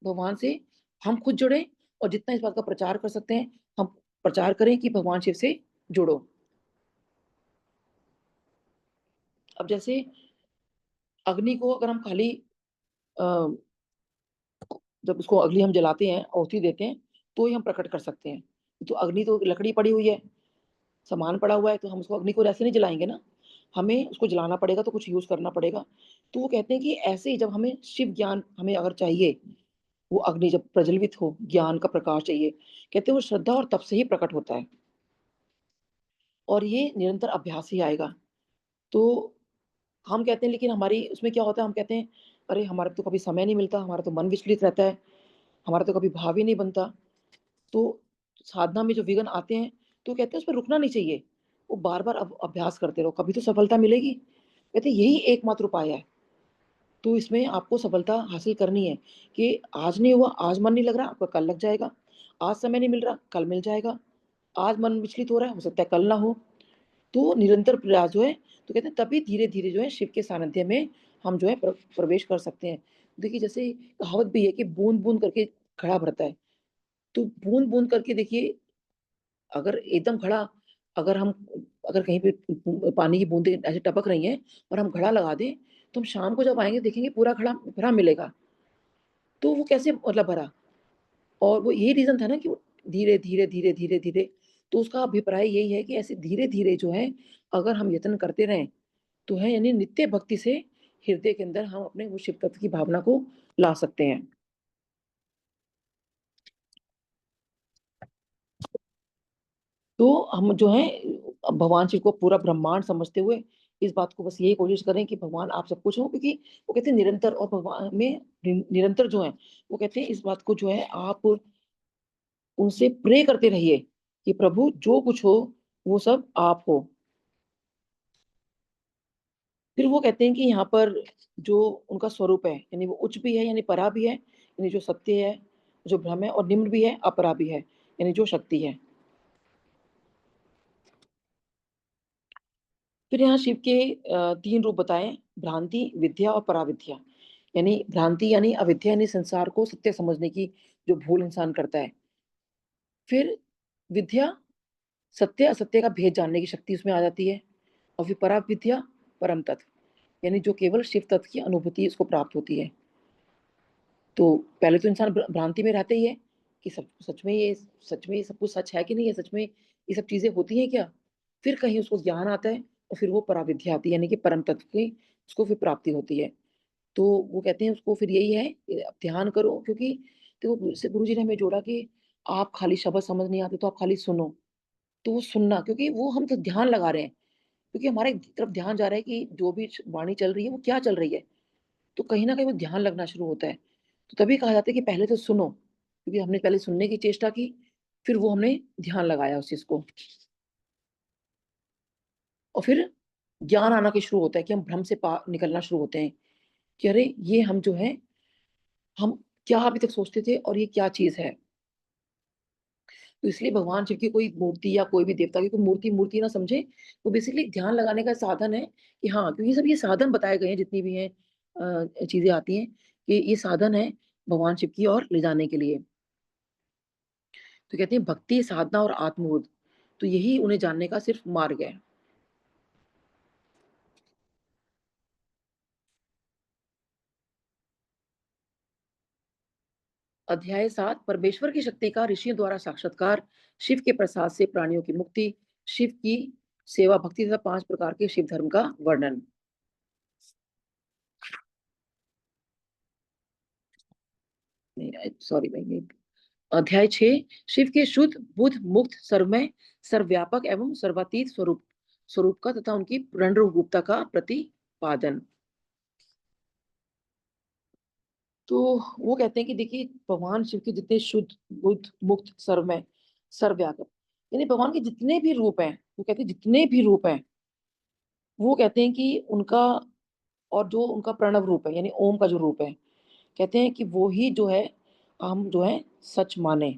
भगवान से हम खुद जुड़े, और जितना इस बात का प्रचार कर सकते हैं हम प्रचार करें कि भगवान शिव से जुड़ो। अब जैसे अग्नि को अगर हम खाली अ, जब उसको अग्नि हम जलाते हैं, आहुति देते हैं, तो ही हम प्रकट कर सकते हैं। तो अग्नि तो लकड़ी पड़ी हुई है, सामान पड़ा हुआ है, तो हम उसको अग्नि को ऐसे नहीं जलाएंगे ना, हमें उसको जलाना पड़ेगा, तो कुछ यूज करना पड़ेगा। तो वो कहते हैं कि ऐसे ही जब हमें शिव ज्ञान हमें अगर चाहिए, वो अग्नि जब प्रज्वलित हो, ज्ञान का प्रकाश चाहिए, कहते हैं वो श्रद्धा और तप से ही प्रकट होता है, और ये निरंतर अभ्यास ही आएगा। तो हम कहते हैं, लेकिन हमारी उसमें क्या होता है, हम कहते हैं अरे हमारा तो कभी समय नहीं मिलता, हमारा तो मन विचलित रहता है, हमारा तो कभी भाव ही नहीं बनता। तो साधना में जो विघ्न आते हैं, तो कहते हैं उसमें रुकना नहीं चाहिए, वो बार बार अभ्यास करते रहो, कभी तो सफलता मिलेगी। कहते हैं यही एकमात्र उपाय है। तो इसमें आपको सफलता हासिल करनी है, कि आज नहीं हुआ, आज मन नहीं लग रहा, आपका कल लग जाएगा। आज समय नहीं मिल रहा, कल मिल जाएगा। आज मन विचलित हो रहा है, हो सकता है कल ना हो। तो निरंतर प्रयास जो है, तो कहते हैं तभी धीरे-धीरे जो है शिव के सानिध्य में हम जो है प्रवेश कर सकते हैं। देखिए जैसे कहावत भी है कि बूँद-बूँद करके घड़ा भरता है। तो बूँद-बूँद करके देखिए, अगर एकदम घड़ा, अगर हम अगर कहीं पे पानी की बूँदें ऐसे टपक रही हैं और हम घड़ा लगा दें, तो हम शाम को जब आएँगे देखेंगे पूरा घड़ा भरा मिलेगा। तो वो कैसे मतलब भरा? और वो यही रीज़न था ना कि वो धीरे, धीरे, धीरे, धीरे, धीरे। तो उसका अभिप्राय यही है कि ऐसे धीरे-धीरे जो है, अगर हम यत्न करते रहें, तो है यानी नित्य भक्ति से हृदय के अंदर हम अपने वो शिव तत्व की भावना को ला सकते हैं। तो हम जो है भगवान शिव को पूरा ब्रह्मांड समझते हुए इस बात को बस यही कोशिश करें कि भगवान आप सब कुछ हो, क्योंकि वो कहते हैं निरंतर, और भगवान में निरंतर जो है वो कहते हैं इस बात को जो है आप उनसे प्रे करते रहिए कि प्रभु जो कुछ हो वो सब आप हो। फिर वो कहते हैं कि यहाँ पर जो उनका स्वरूप है, यानी वो उच्च भी है यानी परा भी है, यानी जो सत्य है, जो ब्रह्म है, और निम्न भी है, अपरा भी है, यानी जो शक्ति है। फिर यहाँ शिव के 3 रूप बताए, भ्रांति, विद्या और पराविद्या। यानी भ्रांति यानी अविद्या, यानी संसार को सत्य समझने की जो भूल इंसान करता है। फिर विद्या, सत्य असत्य का भेद जानने की शक्ति उसमें आ जाती है। और फिर पराविद्या, परम तत्व, यानी जो केवल शिव तत्व की अनुभूति उसको प्राप्त होती है। तो पहले तो इंसान भ्रांति में रहता ही है कि सब सच में ये सब कुछ सच है कि नहीं है, सच में ये सब चीजें होती हैं क्या। फिर कहीं उसको ज्ञान आता है और फिर वो पराविद्या आती है, यानी कि परम तत्व की उसको फिर प्राप्ति होती है। तो वो कहते हैं उसको फिर यही है कि आप ध्यान करो, क्योंकि देखो गुरु जी ने हमें जोड़ा कि आप खाली शब्द समझ नहीं आते तो आप खाली सुनो। तो वो सुनना, क्योंकि वो हम तो ध्यान लगा रहे हैं, क्योंकि हमारे तरफ ध्यान जा रहा है कि जो भी वाणी चल रही है वो क्या चल रही है। तो कहीं ना कहीं वो ध्यान लगना शुरू होता है। तो तभी कहा जाता है कि पहले तो सुनो, क्योंकि हमने पहले सुनने की चेष्टा की, फिर वो हमने ध्यान लगाया उस चीज को, और फिर ज्ञान आना के शुरू होता है कि हम भ्रम से निकलना शुरू होते हैं कि अरे ये हम जो है हम क्या अभी तक सोचते थे और ये क्या चीज है। तो इसलिए भगवान शिव की कोई मूर्ति या कोई भी देवता की कोई मूर्ति मूर्ति ना समझे, वो बेसिकली ध्यान लगाने का साधन है। कि हाँ, क्योंकि सब ये साधन बताए गए हैं, जितनी भी हैं चीजें आती हैं, कि ये साधन है भगवान शिव की ओर ले जाने के लिए। तो कहते हैं भक्ति, साधना और आत्मबोध, तो यही उन्हें जानने का सिर्फ मार्ग है। अध्याय 7, परमेश्वर की शक्ति का ऋषियों द्वारा साक्षात्कार, शिव के प्रसाद से प्राणियों की मुक्ति, शिव की सेवा भक्ति तथा 5 प्रकार के शिव धर्म का वर्णन। नहीं, सॉरी भाई, नहीं। अध्याय 6, शिव के शुद्ध, बुद्ध, मुक्त, सर्वमय, सर्वव्यापक एवं सर्वातीत स्वरूप स्वरूप का तथा उनकी पूर्ण रूपता का प्रतिपादन। तो वो कहते हैं कि देखिए भगवान शिव के जितने शुद्ध, बुद्ध, मुक्त, सर्वमय, सर्वव्यापक, यानी भगवान के जितने भी रूप हैं, वो कहते हैं जितने भी रूप हैं, वो कहते हैं कि उनका, और जो उनका प्रणव रूप है यानी ओम का जो रूप है, कहते हैं कि वो ही जो है हम जो है सच माने।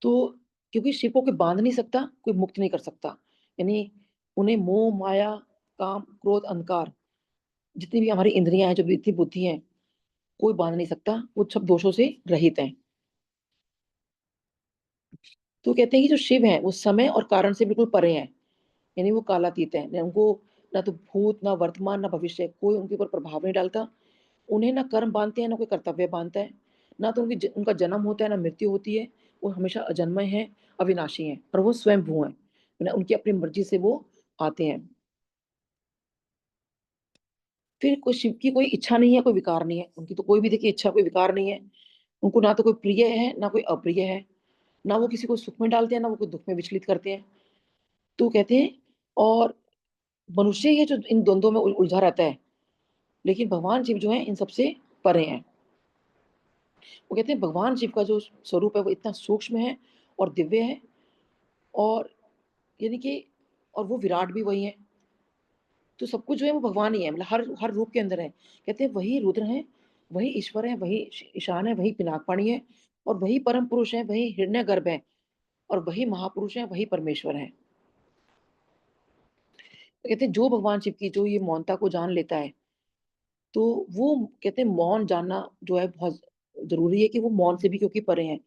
तो क्योंकि शिव को कोई बांध नहीं सकता, कोई मुक्त नहीं कर सकता, यानी उन्हें मोह, माया, काम, क्रोध, अहंकार, जितनी भी हमारी इंद्रियां हैं, जो भी इतनी बुद्धि है, कोई बांध नहीं सकता, वो सब दोषों से रहित हैं। तो कहते हैं कि जो शिव है वो समय और कारण से बिल्कुल परे हैं, यानी वो कालातीत है, उनको ना तो भूत, ना वर्तमान, ना भविष्य कोई उनके ऊपर प्रभाव नहीं डालता। उन्हें ना कर्म बांधते हैं, ना कोई कर्तव्य बांधता है, ना तो उनका जन्म होता है, ना मृत्यु होती है। वो हमेशा अजन्मय हैं, अविनाशी हैं, और वो स्वयं भू हैं, उनकी अपनी मर्जी से वो आते हैं। फिर कोई शिव की कोई इच्छा नहीं है, कोई विकार नहीं है, उनकी तो कोई भी देखिए इच्छा, कोई विकार नहीं है। उनको ना तो कोई प्रिय है, ना कोई अप्रिय है, ना वो किसी को सुख में डालते हैं, ना वो कोई दुख में विचलित करते हैं। तो कहते हैं, और मनुष्य ये जो इन द्वंद्वों में उलझा रहता है, लेकिन भगवान शिव जो है इन सबसे परे हैं। वो कहते हैं भगवान शिव का जो स्वरूप है वो इतना सूक्ष्म है और दिव्य है, और यानी कि और वो विराट भी वही है। तो सब कुछ जो है वो भगवान ही है, मतलब हर हर रूप के अंदर है। कहते हैं वही रुद्र है, वही ईश्वर है, वही ईशान है, वही पिनाकपाणी है, और वही परम पुरुष है, वही हिरण्यगर्भ है, और वही महापुरुष है, वही परमेश्वर है। तो कहते हैं जो भगवान शिव की जो ये मौनता को जान लेता है, तो वो कहते हैं मौन जानना जो है बहुत जरूरी है, कि वो मौन से भी क्योंकि परे हैं।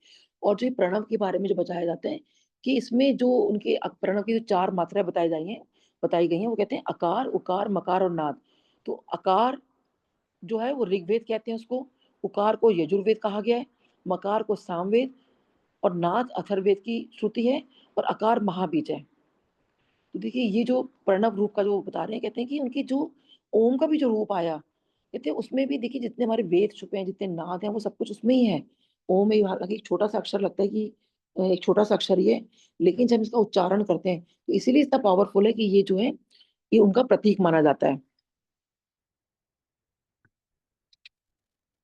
और जो ये प्रणव के बारे में जो बताया जाता है, कि इसमें जो उनके प्रणव की जो 4 मात्राएं बताई गई हैं, वो कहते हैं अकार, उकार, मकार और नाद। तो अकार जो है वो ऋग्वेद कहते हैं उसको, उकार को यजुर्वेद कहा गया है, मकार को सामवेद, और नाद अथर्ववेद की श्रुति है, और अकार महाबीज है। तो देखिए ये जो प्रणव रूप का जो बता रहे हैं, कहते हैं कि उनकी जो ओम का भी जो रूप आया, कहते हैं उसमें भी देखिए जितने हमारे वेद छुपे हैं, जितने नाद हैं, वो सब कुछ उसमें ही है। ओम में हालाँकि एक छोटा-सा अक्षर लगता है कि एक छोटा-सा अक्षर ही है, लेकिन जब इसका उच्चारण करते हैं, तो इसीलिए इतना पावरफुल है कि ये जो है, ये उनका प्रतीक माना जाता है।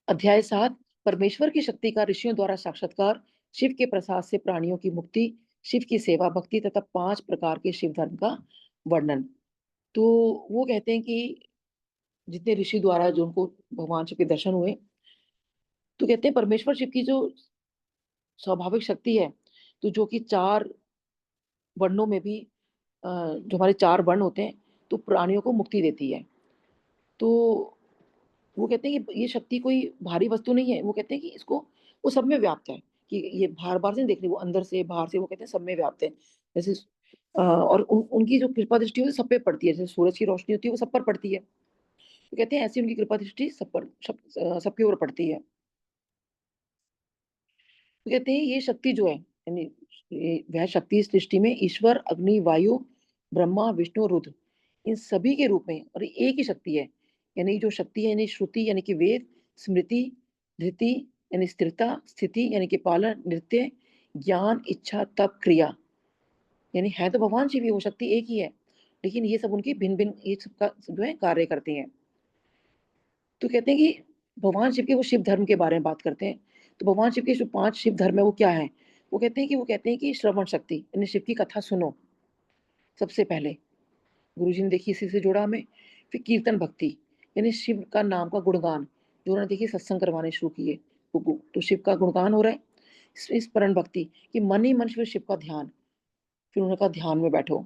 अध्याय 7, परमेश्वर की शक्ति का ऋषियों द्वारा साक्षात्कार, शिव के प्रसाद से प्राणियों की मुक्ति, शिव की सेवा भक्ति तथा 5 प्रकार के शिव धर्म का वर्णन। तो वो कहते हैं कि जितने ऋषि द्वारा जो उनको भगवान शिव के दर्शन हुए, तो कहते हैं परमेश्वर शिव की जो स्वाभाविक शक्ति है, तो जो कि 4 वर्णों में भी जो हमारे 4 वर्ण होते हैं, तो प्राणियों को मुक्ति देती है। तो वो कहते हैं कि ये शक्ति कोई भारी वस्तु नहीं है, वो कहते हैं कि इसको वो सब में व्याप्त है, कि ये बाहर-बाहर से नहीं देखनी, वो अंदर से, बाहर से, वो कहते हैं सब में व्याप्त है। जैसे और उनकी जो कृपा दृष्टि है वो सब पे पड़ती है, जैसे सूरज की रोशनी होती है वो सब पर पड़ती है। तो कहते हैं ऐसी उनकी कृपा दृष्टि सबके ऊपर पड़ती है। तो कहते हैं ये शक्ति जो है, यानी वह शक्ति इस सृष्टि में ईश्वर, अग्नि, वायु, ब्रह्मा, विष्णु, रुद्र, इन सभी के रूप में और एक ही शक्ति है। यानी जो शक्ति है, यानी श्रुति यानी कि वेद, स्मृति, धृति यानी स्थिरता, स्थिति यानी कि पालन, नृत्य, ज्ञान, इच्छा, तप, क्रिया, यानी है तो भगवान शिव ही, वो शक्ति एक ही है, लेकिन ये सब उनकी भिन्न-भिन्न ये सबका जो है कार्य करती हैं। तो कहते हैं कि भगवान शिव के वो शिव धर्म के बारे में बात करते हैं। तो भगवान शिव के जो 5 शिव धर्म है वो क्या हैं? वो कहते हैं कि श्रवण शक्ति, यानी शिव की कथा सुनो, सबसे पहले। गुरुजी ने देखिए इसी से जोड़ा हमें। फिर कीर्तन भक्ति, यानी शिव का नाम का गुणगान, जो उन्होंने देखिए सत्संग करवाने शुरू किए। तो शिव का गुणगान हो रहा है। स्मरण भक्ति, कि मन ही मन फिर शिव का ध्यान, फिर उन्होंने कहा ध्यान में बैठो।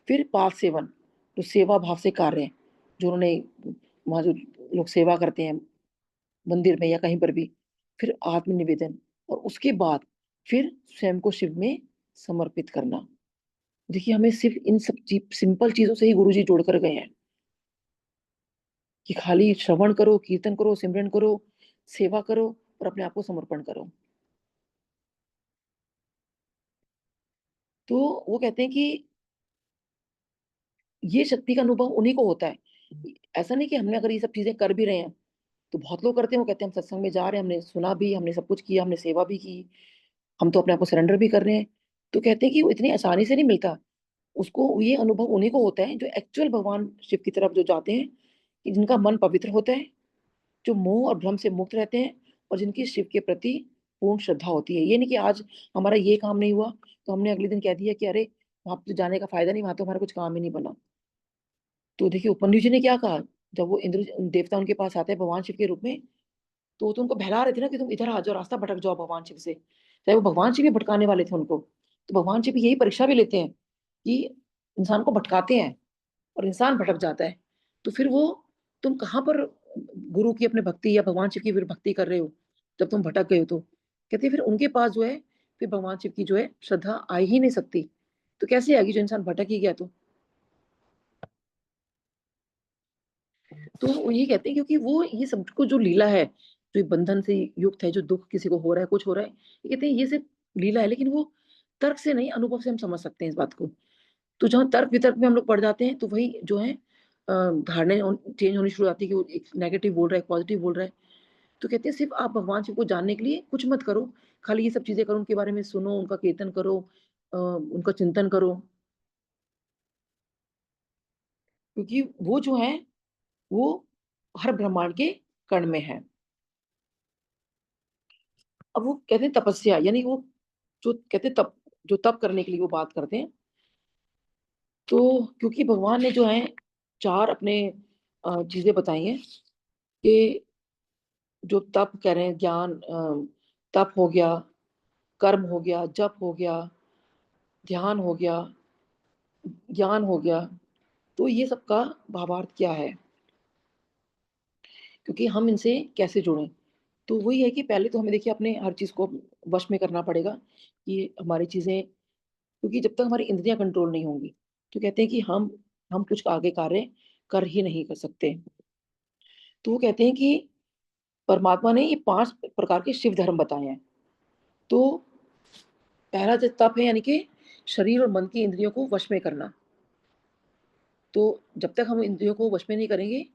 फिर पाप सेवन, जो सेवा भाव से कार्य है, जो उन्होंने वहाँ जो लोग सेवा करते हैं मंदिर में या कहीं पर भी, फिर आत्मनिवेदन और उसके बाद फिर स्वयं को शिव में समर्पित करना। देखिए हमें सिर्फ़ इन सब सिंपल चीज़ों से ही गुरुजी जोड़ कर गए हैं, कि खाली श्रवण करो, कीर्तन करो, सिमरन करो, सेवा करो और अपने आप को समर्पण करो। तो वो कहते हैं कि ये शक्ति का अनुभव उन्हीं को होता है। ऐसा नहीं कि हमने अगर ये सब चीज़ें कर भी रहे हैं, तो बहुत लोग करते हैं, वो कहते हैं हम सत्संग में जा रहे हैं, हमने सुना भी, हमने सब कुछ किया, हमने सेवा भी की, हम तो अपने आप को सरेंडर भी कर रहे हैं। तो कहते हैं कि वो इतनी आसानी से नहीं मिलता। उसको ये अनुभव उन्हीं को होता है जो एक्चुअल भगवान शिव की तरफ जो जाते हैं, कि जिनका मन पवित्र होता है, जो मोह और भ्रम से मुक्त रहते हैं और जिनकी शिव के प्रति पूर्ण श्रद्धा होती है। ये नहीं कि आज हमारा ये काम नहीं हुआ, तो हमने अगले दिन कह दिया कि अरे! वहाँ तो जाने का फ़ायदा नहीं, वहाँ तो हमारा कुछ काम ही नहीं बना। तो देखिए उपमन्यु जी ने क्या कहा, जब वो इंद्र देवता उनके पास आते हैं भगवान शिव के रूप में, तो वो तो उनको बहला रहे थे ना कि तुम इधर आ जाओ, रास्ता भटक जाओ भगवान शिव से। चाहे वो भगवान शिव ही भटकाने वाले थे उनको। तो भगवान शिव यही परीक्षा भी लेते हैं, कि इंसान को भटकाते हैं और इंसान भटक जाता है। तो फिर वो तुम कहाँ पर गुरु की अपने भक्ति या भगवान शिव की फिर भक्ति कर रहे हो, जब तुम भटक गए हो तो? कहते हैं फिर उनके पास जो है, फिर भगवान शिव की जो है श्रद्धा आ ही नहीं सकती। तो कैसे आएगी जो इंसान भटक ही गया तो? तो वो ये कहते हैं क्योंकि वो ये सब कुछ जो लीला है, जो ये बंधन से युक्त है, जो दुःख किसी को हो रहा है, कुछ हो रहा है, ये कहते हैं ये सिर्फ़ लीला है, लेकिन वो तर्क से नहीं, अनुभव से हम समझ सकते हैं इस बात को। तो जहाँ तर्क-वितर्क में हम लोग पड़ जाते हैं, तो वही जो है धारणाएँ चेंज होनी शुरू हो जाती है कि वो एक नेगेटिव बोल रहा है, एक पॉज़िटिव बोल रहा है। तो कहते हैं सिर्फ़ आप भगवान शिव को जानने के लिए कुछ मत करो, खाली ये सब चीज़ें करो, उनके बारे में सुनो, उनका कीर्तन करो, उनका चिंतन करो, क्योंकि वो जो हैं, वो हर ब्रह्मांड के कण में हैं। अब वो कहते हैं तपस्या, यानी वो जो कहते हैं जो तप करने के लिए वो बात करते हैं। तो क्योंकि भगवान ने जो है 4 अपने चीज़ें बताई हैं, कि जो तप कह रहे हैं, ज्ञान, तप हो गया, कर्म हो गया, जप हो गया, ध्यान हो गया, ज्ञान हो गया। तो ये सब का भावार्थ क्या है? क्योंकि हम इनसे कैसे जुड़ें? तो वही है कि पहले तो हमें देखिए अपने हर चीज़ को वश में करना पड़ेगा, कि हमारी चीज़ें, क्योंकि जब तक हमारी इंद्रियाँ कंट्रोल नहीं होंगी, तो कहते हैं कि हम कुछ आगे कार्य कर ही नहीं कर सकते। तो वो कहते हैं कि परमात्मा ने ये 5 प्रकार के शिव धर्म बताए हैं। तो पहला जो तप है, यानी कि शरीर और मन की इंद्रियों को वश में करना। तो जब तक हम इंद्रियों को वश में नहीं करेंगे,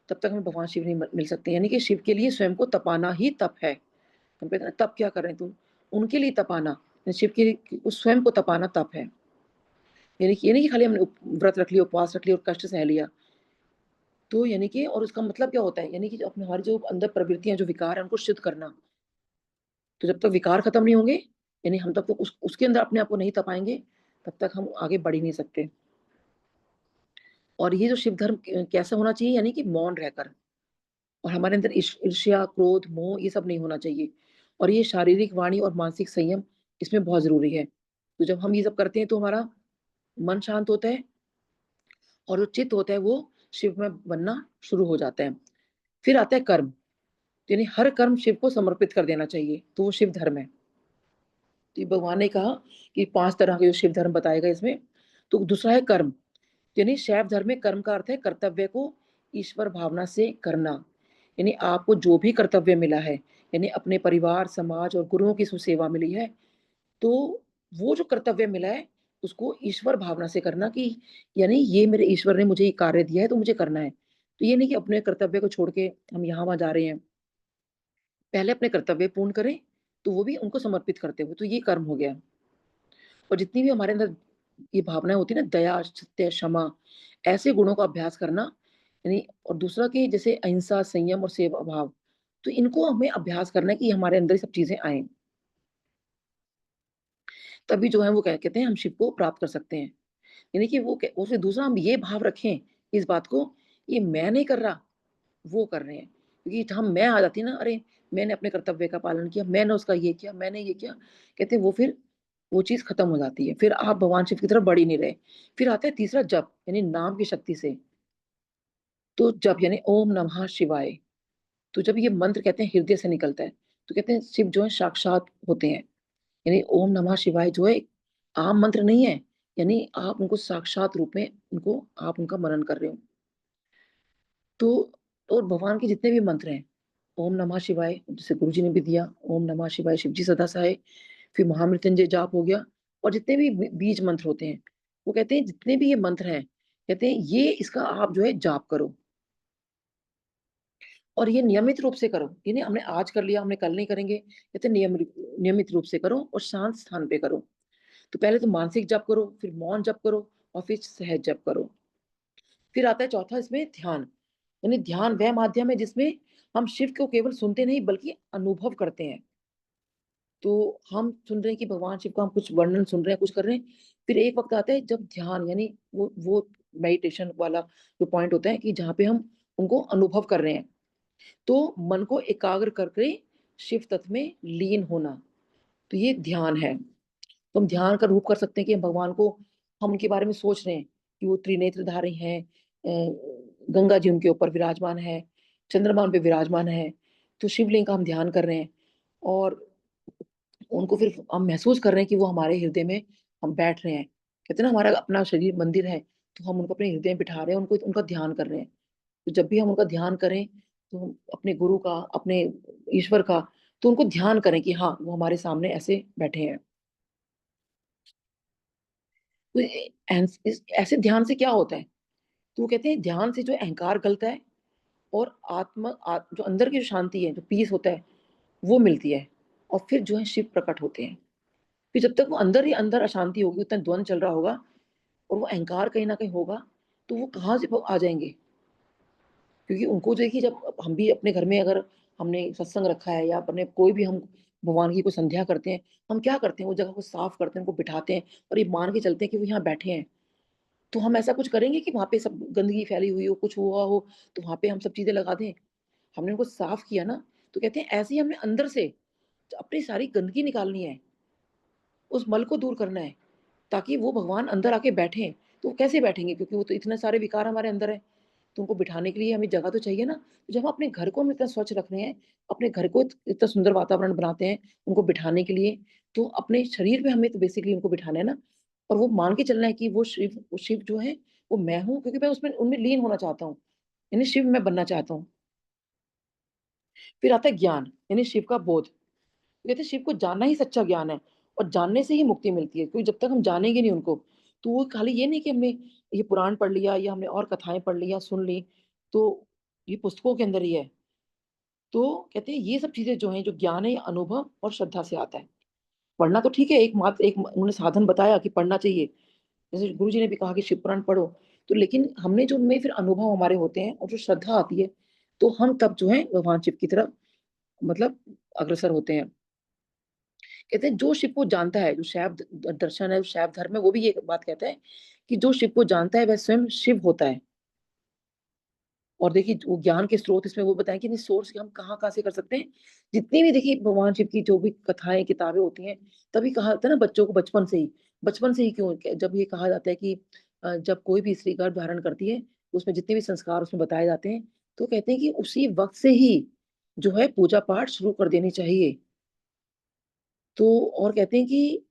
तब तक हमें भगवान शिव नहीं मिल सकते। यानी कि शिव के लिए स्वयं को तपाना ही तप है। हम कहते हैं ना, तप क्या कर रहे हैं तुम? उनके लिए तपाना, शिव के लिए उस स्वयं को तपाना तप है। यानी कि ये नहीं कि खाली हमने व्रत रख लिया, उपवास रख लिया और कष्ट सह लिया। तो यानी कि और उसका मतलब क्या होता है? यानी कि जो अपने हमारी जो अंदर प्रवृत्तियाँ, जो विकार हैं, उनको शुद्ध करना। तो जब तक विकार खत्म नहीं होंगे, यानी हम तब तक उसके अंदर अपने आप को नहीं तपाएँगे, तब तक हम आगे बढ़ ही नहीं सकते। और ये जो शिव धर्म कैसा होना चाहिए? यानी कि मौन रहकर, और हमारे अंदर ईर्ष्या, क्रोध, मोह ये सब नहीं होना चाहिए। और ये शारीरिक, वाणी और मानसिक संयम इसमें बहुत ज़रूरी है। तो जब हम ये सब करते हैं तो हमारा मन शांत होता है और जो चित्त होता है वो शिव में बनना शुरू हो जाता है। फिर आता है कर्म, यानी हर कर्म शिव को समर्पित कर देना चाहिए, तो वो शिव धर्म है। तो भगवान ने कहा कि 5 तरह के जो शिव धर्म बताए गए इसमें। तो दूसरा है कर्म, यानी शैव धर्म में कर्म का अर्थ है कर्तव्य को ईश्वर भावना से करना। यानी आपको जो भी कर्तव्य मिला है, यानी अपने परिवार, समाज और गुरुओं की सुसेवा मिली है, तो वो जो कर्तव्य मिला है, उसको ईश्वर भावना से करना कि यानी ये मेरे ईश्वर ने मुझे ये कार्य दिया है तो मुझे करना है। तो ये नहीं कि अपने कर्तव्य को छोड़ के हम यहाँ-वहाँ जा रहे हैं। पहले अपने कर्तव्य पूर्ण करें, तो वो भी उनको समर्पित करते हुए, तो ये कर्म हो गया। और जितनी भी हमारे अंदर ये भावनाएँ होती है ना, दया, सत्य, क्षमा, ऐसे गुणों का अभ्यास करना, यानी और दूसरा कि जैसे अहिंसा, संयम और सेवा भाव, तो इनको हमें अभ्यास करना है कि हमारे अंदर ये सब चीज़ें आएँ। तभी जो है वो क्या कहते हैं, हम शिव को प्राप्त कर सकते हैं। यानी कि वो फिर दूसरा हम ये भाव रखें इस बात को, ये मैं नहीं कर रहा, वो कर रहे हैं। क्योंकि हम मैं आ जाती है ना, अरे! मैंने अपने कर्तव्य का पालन किया, मैंने उसका ये किया, मैंने ये किया, कहते हैं वो फिर वो चीज़ खत्म हो जाती है। फिर आप भगवान शिव की तरफ बढ़ ही नहीं रहे। फिर आता है तीसरा जप, यानी नाम की शक्ति से। तो जप यानी ओम नमः शिवाय। तो जब ये मंत्र कहते हैं हृदय से निकलता है, तो कहते हैं शिव जो है साक्षात होते हैं। यानी ओम नमः शिवाय जो है आम मंत्र नहीं है, यानी आप उनको साक्षात रूप में उनको आप उनका मनन कर रहे हो। तो और भगवान के जितने भी मंत्र हैं, ओम नमः शिवाय जैसे गुरुजी ने भी दिया, ओम नमः शिवाय शिव जी सदा सहाय, फिर महामृत्युंजय जाप हो गया, और जितने भी बीज मंत्र होते हैं, वो कहते हैं जितने भी ये मंत्र हैं, कहते हैं ये इसका आप जो है जाप करो, और ये नियमित रूप से करो। ये नहीं हमने आज कर लिया, हमने कल नहीं करेंगे, कहते हैं नियमित रूप से करो और शांत स्थान पे करो। तो पहले तो मानसिक जप करो, फिर मौन जप करो और फिर सहज जप करो। फिर आता है चौथा इसमें ध्यान, यानी ध्यान वह माध्यम है जिसमें हम शिव को केवल सुनते नहीं बल्कि अनुभव करते हैं। तो हम सुन रहे हैं कि भगवान शिव का हम कुछ वर्णन सुन रहे हैं, कुछ कर रहे हैं, फिर एक वक़्त आता है जब ध्यान यानी वो मेडिटेशन वाला जो पॉइंट होता है कि जहाँ पे हम उनको अनुभव कर रहे हैं। तो मन को एकाग्र करके शिव तत्व में लीन होना, तो ये ध्यान है। तो हम ध्यान का रूप कर सकते हैं कि हम भगवान को हम उनके बारे में सोच रहे हैं कि वो त्रिनेत्रधारी हैं, गंगा जी उनके ऊपर विराजमान है, चंद्रमा उन पे विराजमान है, तो शिवलिंग का हम ध्यान कर रहे हैं, और उनको फिर हम महसूस कर रहे हैं कि वो हमारे हृदय में हम बैठ रहे हैं। कहते हैं ना, हमारा अपना शरीर मंदिर है, तो हम उनको अपने हृदय में बिठा रहे हैं, उनको उनका ध्यान कर रहे हैं। तो जब भी हम उनका ध्यान करें, तो हम अपने गुरु का, अपने ईश्वर का, तो उनको ध्यान करें कि हाँ, वो हमारे सामने ऐसे बैठे हैं। तो इस ऐसे ध्यान से क्या होता है? तो वो कहते हैं ध्यान से जो अहंकार गलता है, और जो अंदर की जो शांति है, जो पीस होता है, वो मिलती है, और फिर जो है शिव प्रकट होते हैं। फिर जब तक वो अंदर ही अंदर अशांति होगी, उतना द्वंद चल रहा होगा और वो अहंकार कहीं न कहीं होगा, तो वो कहाँ से वो आ जाएँगे? क्योंकि उनको देखिए, जब हम भी अपने घर में अगर हमने सत्संग रखा है या अपने कोई भी हम भगवान की कोई संध्या करते हैं, हम क्या करते हैं? वो जगह को साफ करते हैं, उनको बिठाते हैं और ये मान के चलते हैं कि वो यहाँ बैठे हैं। तो हम ऐसा कुछ करेंगे कि वहाँ पे सब गंदगी फैली हुई हो, कुछ हुआ हो, तो वहाँ पे हम सब चीज़ें लगा दें? हमने उनको साफ किया ना, तो कहते हैं ऐसे ही हमने अंदर से अपनी सारी गंदगी निकालनी है, उस मल को दूर करना है, ताकि वो भगवान अंदर आके बैठें। तो वो कैसे बैठेंगे? क्योंकि वो तो इतने सारे विकार हमारे अंदर हैं, तो उनको बिठाने के लिए हमें जगह तो चाहिए ना। तो जब हम अपने घर को हम इतना स्वच्छ रख रहे हैं, अपने घर को इतना सुंदर वातावरण बनाते हैं उनको बिठाने के लिए, तो अपने शरीर में हमें तो बेसिकली उनको बिठाना है ना, और वो मान के चलना है कि वो शिव जो है, वो मैं हूँ, क्योंकि मैं उसमें उनमें लीन होना चाहता हूँ, यानी शिव मैं बनना चाहता हूँ। फिर आता है ज्ञान, यानी शिव का बोध। कहते हैं शिव को जानना ही सच्चा ज्ञान है, और जानने से ही मुक्ति मिलती है, क्योंकि जब तक हम जानेंगे नहीं उनको, तो वो खाली ये नहीं कि हमने ये पुराण पढ़ लिया या हमने और कथाएं पढ़ ली या सुन ली, तो ये पुस्तकों के अंदर ही है। तो कहते हैं ये सब चीजें जो हैं, जो ज्ञान है, ये अनुभव और श्रद्धा से आता है। पढ़ना तो ठीक है, एक मात्र एक उन्होंने साधन बताया कि पढ़ना चाहिए, जैसे गुरु जी ने भी कहा कि शिव पुराण पढ़ो, तो लेकिन हमने जो उनमें फिर अनुभव हमारे होते हैं और जो श्रद्धा आती है, तो हम तब जो है भगवान शिव की तरफ मतलब अग्रसर होते हैं। कहते हैं जो शिव को जानता है, जो शैव दर्शन है, शैव धर्म है, वो भी ये बात कहता है कि जो शिव को जानता है वह स्वयं शिव होता है। और देखिए वो ज्ञान के स्रोत इसमें वो बताएं कि नहीं, सोर्स हम कहाँ कहाँ से कर सकते हैं। जितनी भी देखिए भगवान शिव की जो भी कथाएं किताबें होती हैं, तभी कहा जाता है ना बच्चों को बचपन से ही क्यों, जब ये कहा जाता है कि जब कोई भी स्त्री गर्भ धारण करती है, तो उसमें जितने भी संस्कार उसमें बताए जाते हैं, तो कहते हैं कि उसी वक्त से ही जो है पूजा पाठ शुरू कर देनी चाहिए। तो और कहते हैं कि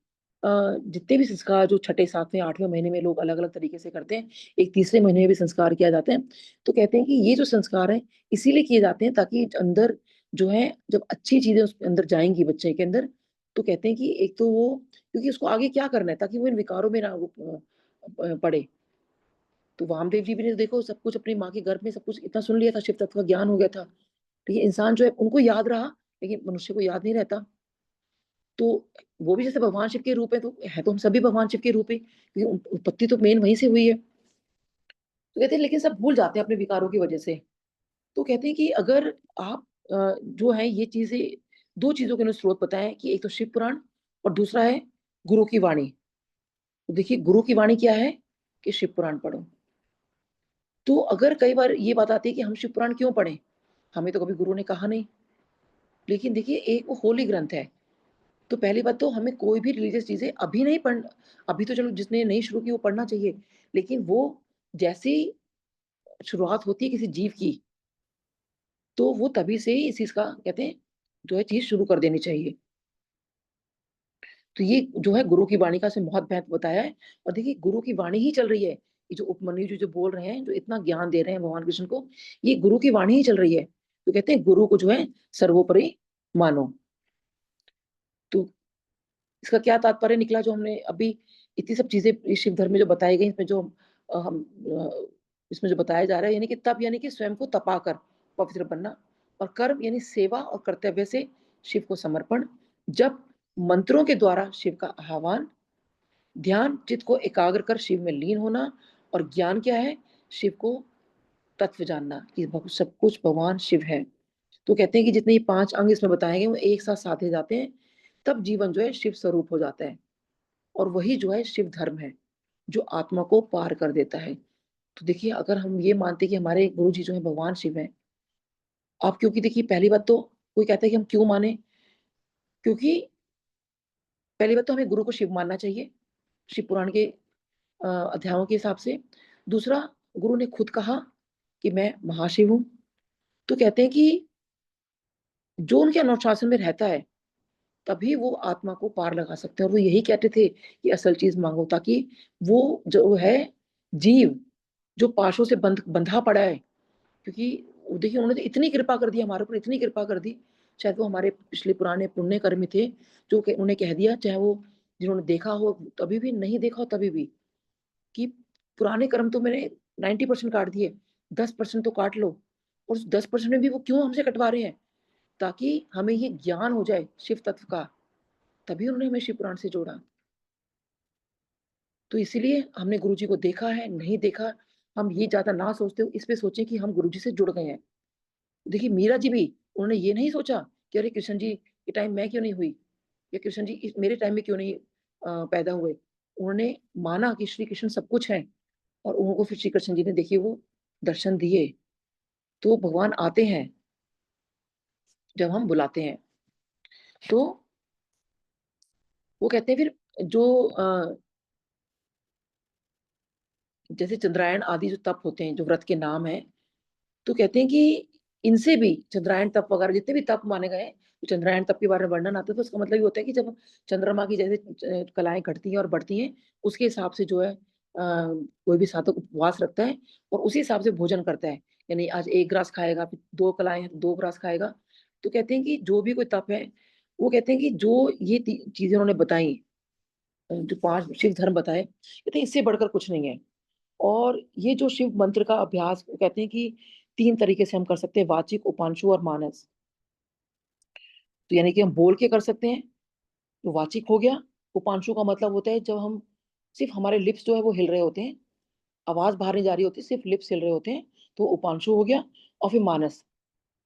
अ, जितने भी संस्कार जो छठे सातवें आठवें महीने में लोग अलग अलग तरीके से करते हैं, एक तीसरे महीने में भी संस्कार किया जाते हैं। तो कहते हैं कि ये जो संस्कार है इसीलिए किए जाते हैं ताकि अंदर जो है, जब अच्छी चीजें उसके अंदर जाएंगी बच्चे के अंदर, तो कहते हैं कि एक तो वो, क्योंकि उसको आगे क्या करना है ताकि वो इन विकारों में ना वो पड़े। तो वामदेव जी भी ने देखो सब कुछ अपनी माँ के गर्भ में सब कुछ इतना सुन लिया था, शिव तत्व का ज्ञान हो गया था, लेकिन इंसान जो है उनको याद रहा, लेकिन मनुष्य को याद नहीं रहता। तो वो भी जैसे भगवान शिव के रूप है, तो है तो हम सभी भगवान शिव के रूप है, क्योंकि उत्पत्ति तो मेन वहीं से हुई है। तो कहते हैं लेकिन सब भूल जाते हैं अपने विकारों की वजह से। तो कहते हैं कि अगर आप जो है ये चीजें, दो चीजों के उन्होंने स्रोत बताए कि एक तो शिव पुराण और दूसरा है गुरु की वाणी। तो देखिए गुरु की वाणी क्या है कि शिव पुराण पढ़ो। तो अगर कई बार ये बात आती है कि हम शिव पुराण क्यों पढ़ें, हमें तो कभी गुरु ने कहा नहीं, लेकिन देखिए एक वो होली ग्रंथ है। तो पहली बात तो हमें कोई भी रिलीजियस चीजें अभी नहीं पढ़, अभी तो चलो जिसने नहीं शुरू की वो पढ़ना चाहिए, लेकिन वो जैसी शुरुआत होती है किसी जीव की, तो वो तभी से ही इस चीज का कहते हैं जो है चीज शुरू कर देनी चाहिए। तो ये जो है गुरु की वाणी का से बहुत महत्व बताया है। और देखिए गुरु की वाणी ही चल रही है, ये जो उपमन्यु जी जो बोल रहे हैं, जो इतना ज्ञान दे रहे हैं भगवान कृष्ण को, ये गुरु की वाणी ही चल रही है। तो कहते हैं गुरु को जो है सर्वोपरि मानो। तो इसका क्या तात्पर्य निकला, जो हमने अभी इतनी सब चीजें इस शिव धर्म में जो बताई गई, इसमें जो हम इसमें जो बताया जा रहा है, यानी कि तप यानी कि स्वयं को तपा कर पवित्र बनना, और कर्म यानी सेवा और कर्तव्य से शिव को समर्पण, जब मंत्रों के द्वारा शिव का आह्वान, ध्यान चित्त को एकाग्र कर शिव में लीन होना, और ज्ञान क्या है, शिव को तत्व जानना कि सब कुछ भगवान शिव है। तो कहते हैं कि जितने ये पांच अंग इसमें बताए गए वो एक साथ साधे जाते हैं, तब जीवन जो है शिव स्वरूप हो जाता है। और वही जो है शिव धर्म है, जो आत्मा को पार कर देता है। तो देखिए अगर हम ये मानते हैं कि हमारे गुरु जी जो है भगवान शिव है, आप क्योंकि देखिए पहली बात तो कोई कहता है कि हम क्यों माने, क्योंकि पहली बात तो हमें गुरु को शिव मानना चाहिए, शिव पुराण के अध्यायों के हिसाब से। दूसरा, गुरु ने खुद कहा कि मैं महाशिव हूं। तो कहते हैं कि जो उनके अनुशासन में रहता है, तभी वो आत्मा को पार लगा सकते हैं। और वो यही कहते थे कि असल चीज मांगो, ताकि वो जो है जीव जो पाशों से बंधा पड़ा है, क्योंकि देखिए उन्होंने तो इतनी कृपा कर दी हमारे ऊपर, इतनी कृपा कर दी, शायद वो हमारे पिछले पुराने पुण्य कर्मी थे, जो उन्हें कह दिया, चाहे वो जिन्होंने देखा हो तभी भी, नहीं देखा हो तभी भी, कि पुराने कर्म तो मैंने 90% काट दिए, 10% तो काट लो। और उस 10% में भी वो क्यों हमसे कटवा रहे हैं, ताकि हमें ये ज्ञान हो जाए शिव तत्व का, तभी उन्होंने हमें शिव पुराण से जोड़ा। तो इसीलिए हमने गुरु जी को देखा है नहीं देखा, हम ये ज्यादा ना सोचते हो, इस पे सोचें कि हम गुरु जी से जुड़ गए हैं। देखिए मीरा जी भी, उन्होंने ये नहीं सोचा कि अरे कृष्ण जी के टाइम मैं क्यों नहीं हुई, या कृष्ण जी मेरे टाइम में क्यों नहीं पैदा हुए। उन्होंने माना कि श्री कृष्ण सब कुछ है, और उनको फिर श्री कृष्ण जी ने देखिए वो दर्शन दिए। तो भगवान आते हैं जब हम बुलाते हैं। तो वो कहते हैं फिर जो जैसे चंद्रायण आदि जो तप होते हैं, जो व्रत के नाम है, तो कहते हैं कि इनसे भी चंद्रायण तप वगैरह जितने भी तप माने गए हैं, तो चंद्रायण तप के बारे में वर्णन आता है, तो उसका मतलब ये होता है कि जब चंद्रमा की जैसे कलाएं घटती हैं और बढ़ती हैं, उसके हिसाब से जो है कोई भी साधक उपवास रखता है, और उसी हिसाब से भोजन करता है। यानी आज 1 ग्रास खाएगा, फिर 2 कलाएं हैं तो 2 ग्रास खाएगा। तो कहते हैं कि जो भी कोई तप है, वो कहते हैं कि जो ये चीजें उन्होंने बताई, जो 5 शिव धर्म बताए, कहते हैं इससे बढ़कर कुछ नहीं है। और ये जो शिव मंत्र का अभ्यास, वो कहते हैं कि 3 तरीके से हम कर सकते हैं, वाचिक, उपांशु और मानस। तो यानी कि हम बोल के कर सकते हैं, तो वाचिक हो गया। उपांशु का मतलब होता है जब हम सिर्फ हमारे लिप्स जो है वो हिल रहे होते हैं, आवाज बाहर नहीं जा रही होती, सिर्फ लिप्स हिल रहे होते हैं, तो उपांशु हो गया। और फिर मानस,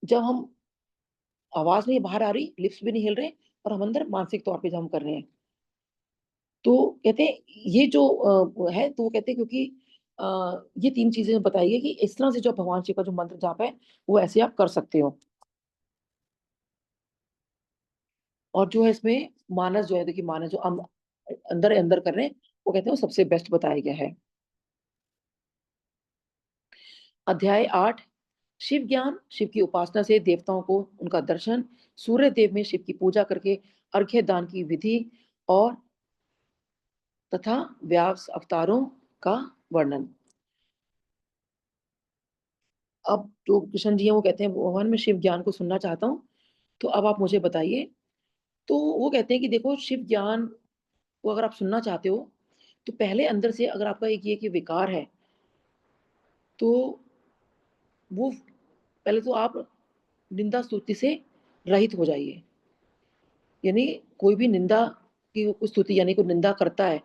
जब हम आवाज नहीं बाहर आ रही, लिप्स भी नहीं हिल रहे, और हम अंदर मानसिक तौर पे जब हम कर रहे हैं, तो कहते हैं ये जो है, तो वो कहते हैं क्योंकि ये 3 चीजें बताई है कि इस तरह से जो भगवान शिव का जो मंत्र जाप है, वो ऐसे आप कर सकते हो। और जो है इसमें मानस जो है, देखिए मानस जो हम अंदर अंदर कर रहे हैं, वो कहते हैं वो सबसे बेस्ट बताया गया है। अध्याय 8, शिव ज्ञान, शिव की उपासना से देवताओं को उनका दर्शन, सूर्य देव में शिव की पूजा करके अर्घ्य दान की विधि, और तथा व्यास अवतारों का वर्णन। अब जो कृष्ण जी हैं वो कहते हैं, भगवान मैं शिव ज्ञान को सुनना चाहता हूँ, तो अब आप मुझे बताइए। तो वो कहते हैं कि देखो, शिव ज्ञान को अगर आप सुनना चाहते हो, तो पहले अंदर से अगर आपका एक ये कि विकार है, तो वो पहले तो आप निंदा स्तुति से रहित हो जाइए। यानी कोई भी निंदा की कोई स्तुति, यानी कोई निंदा करता है,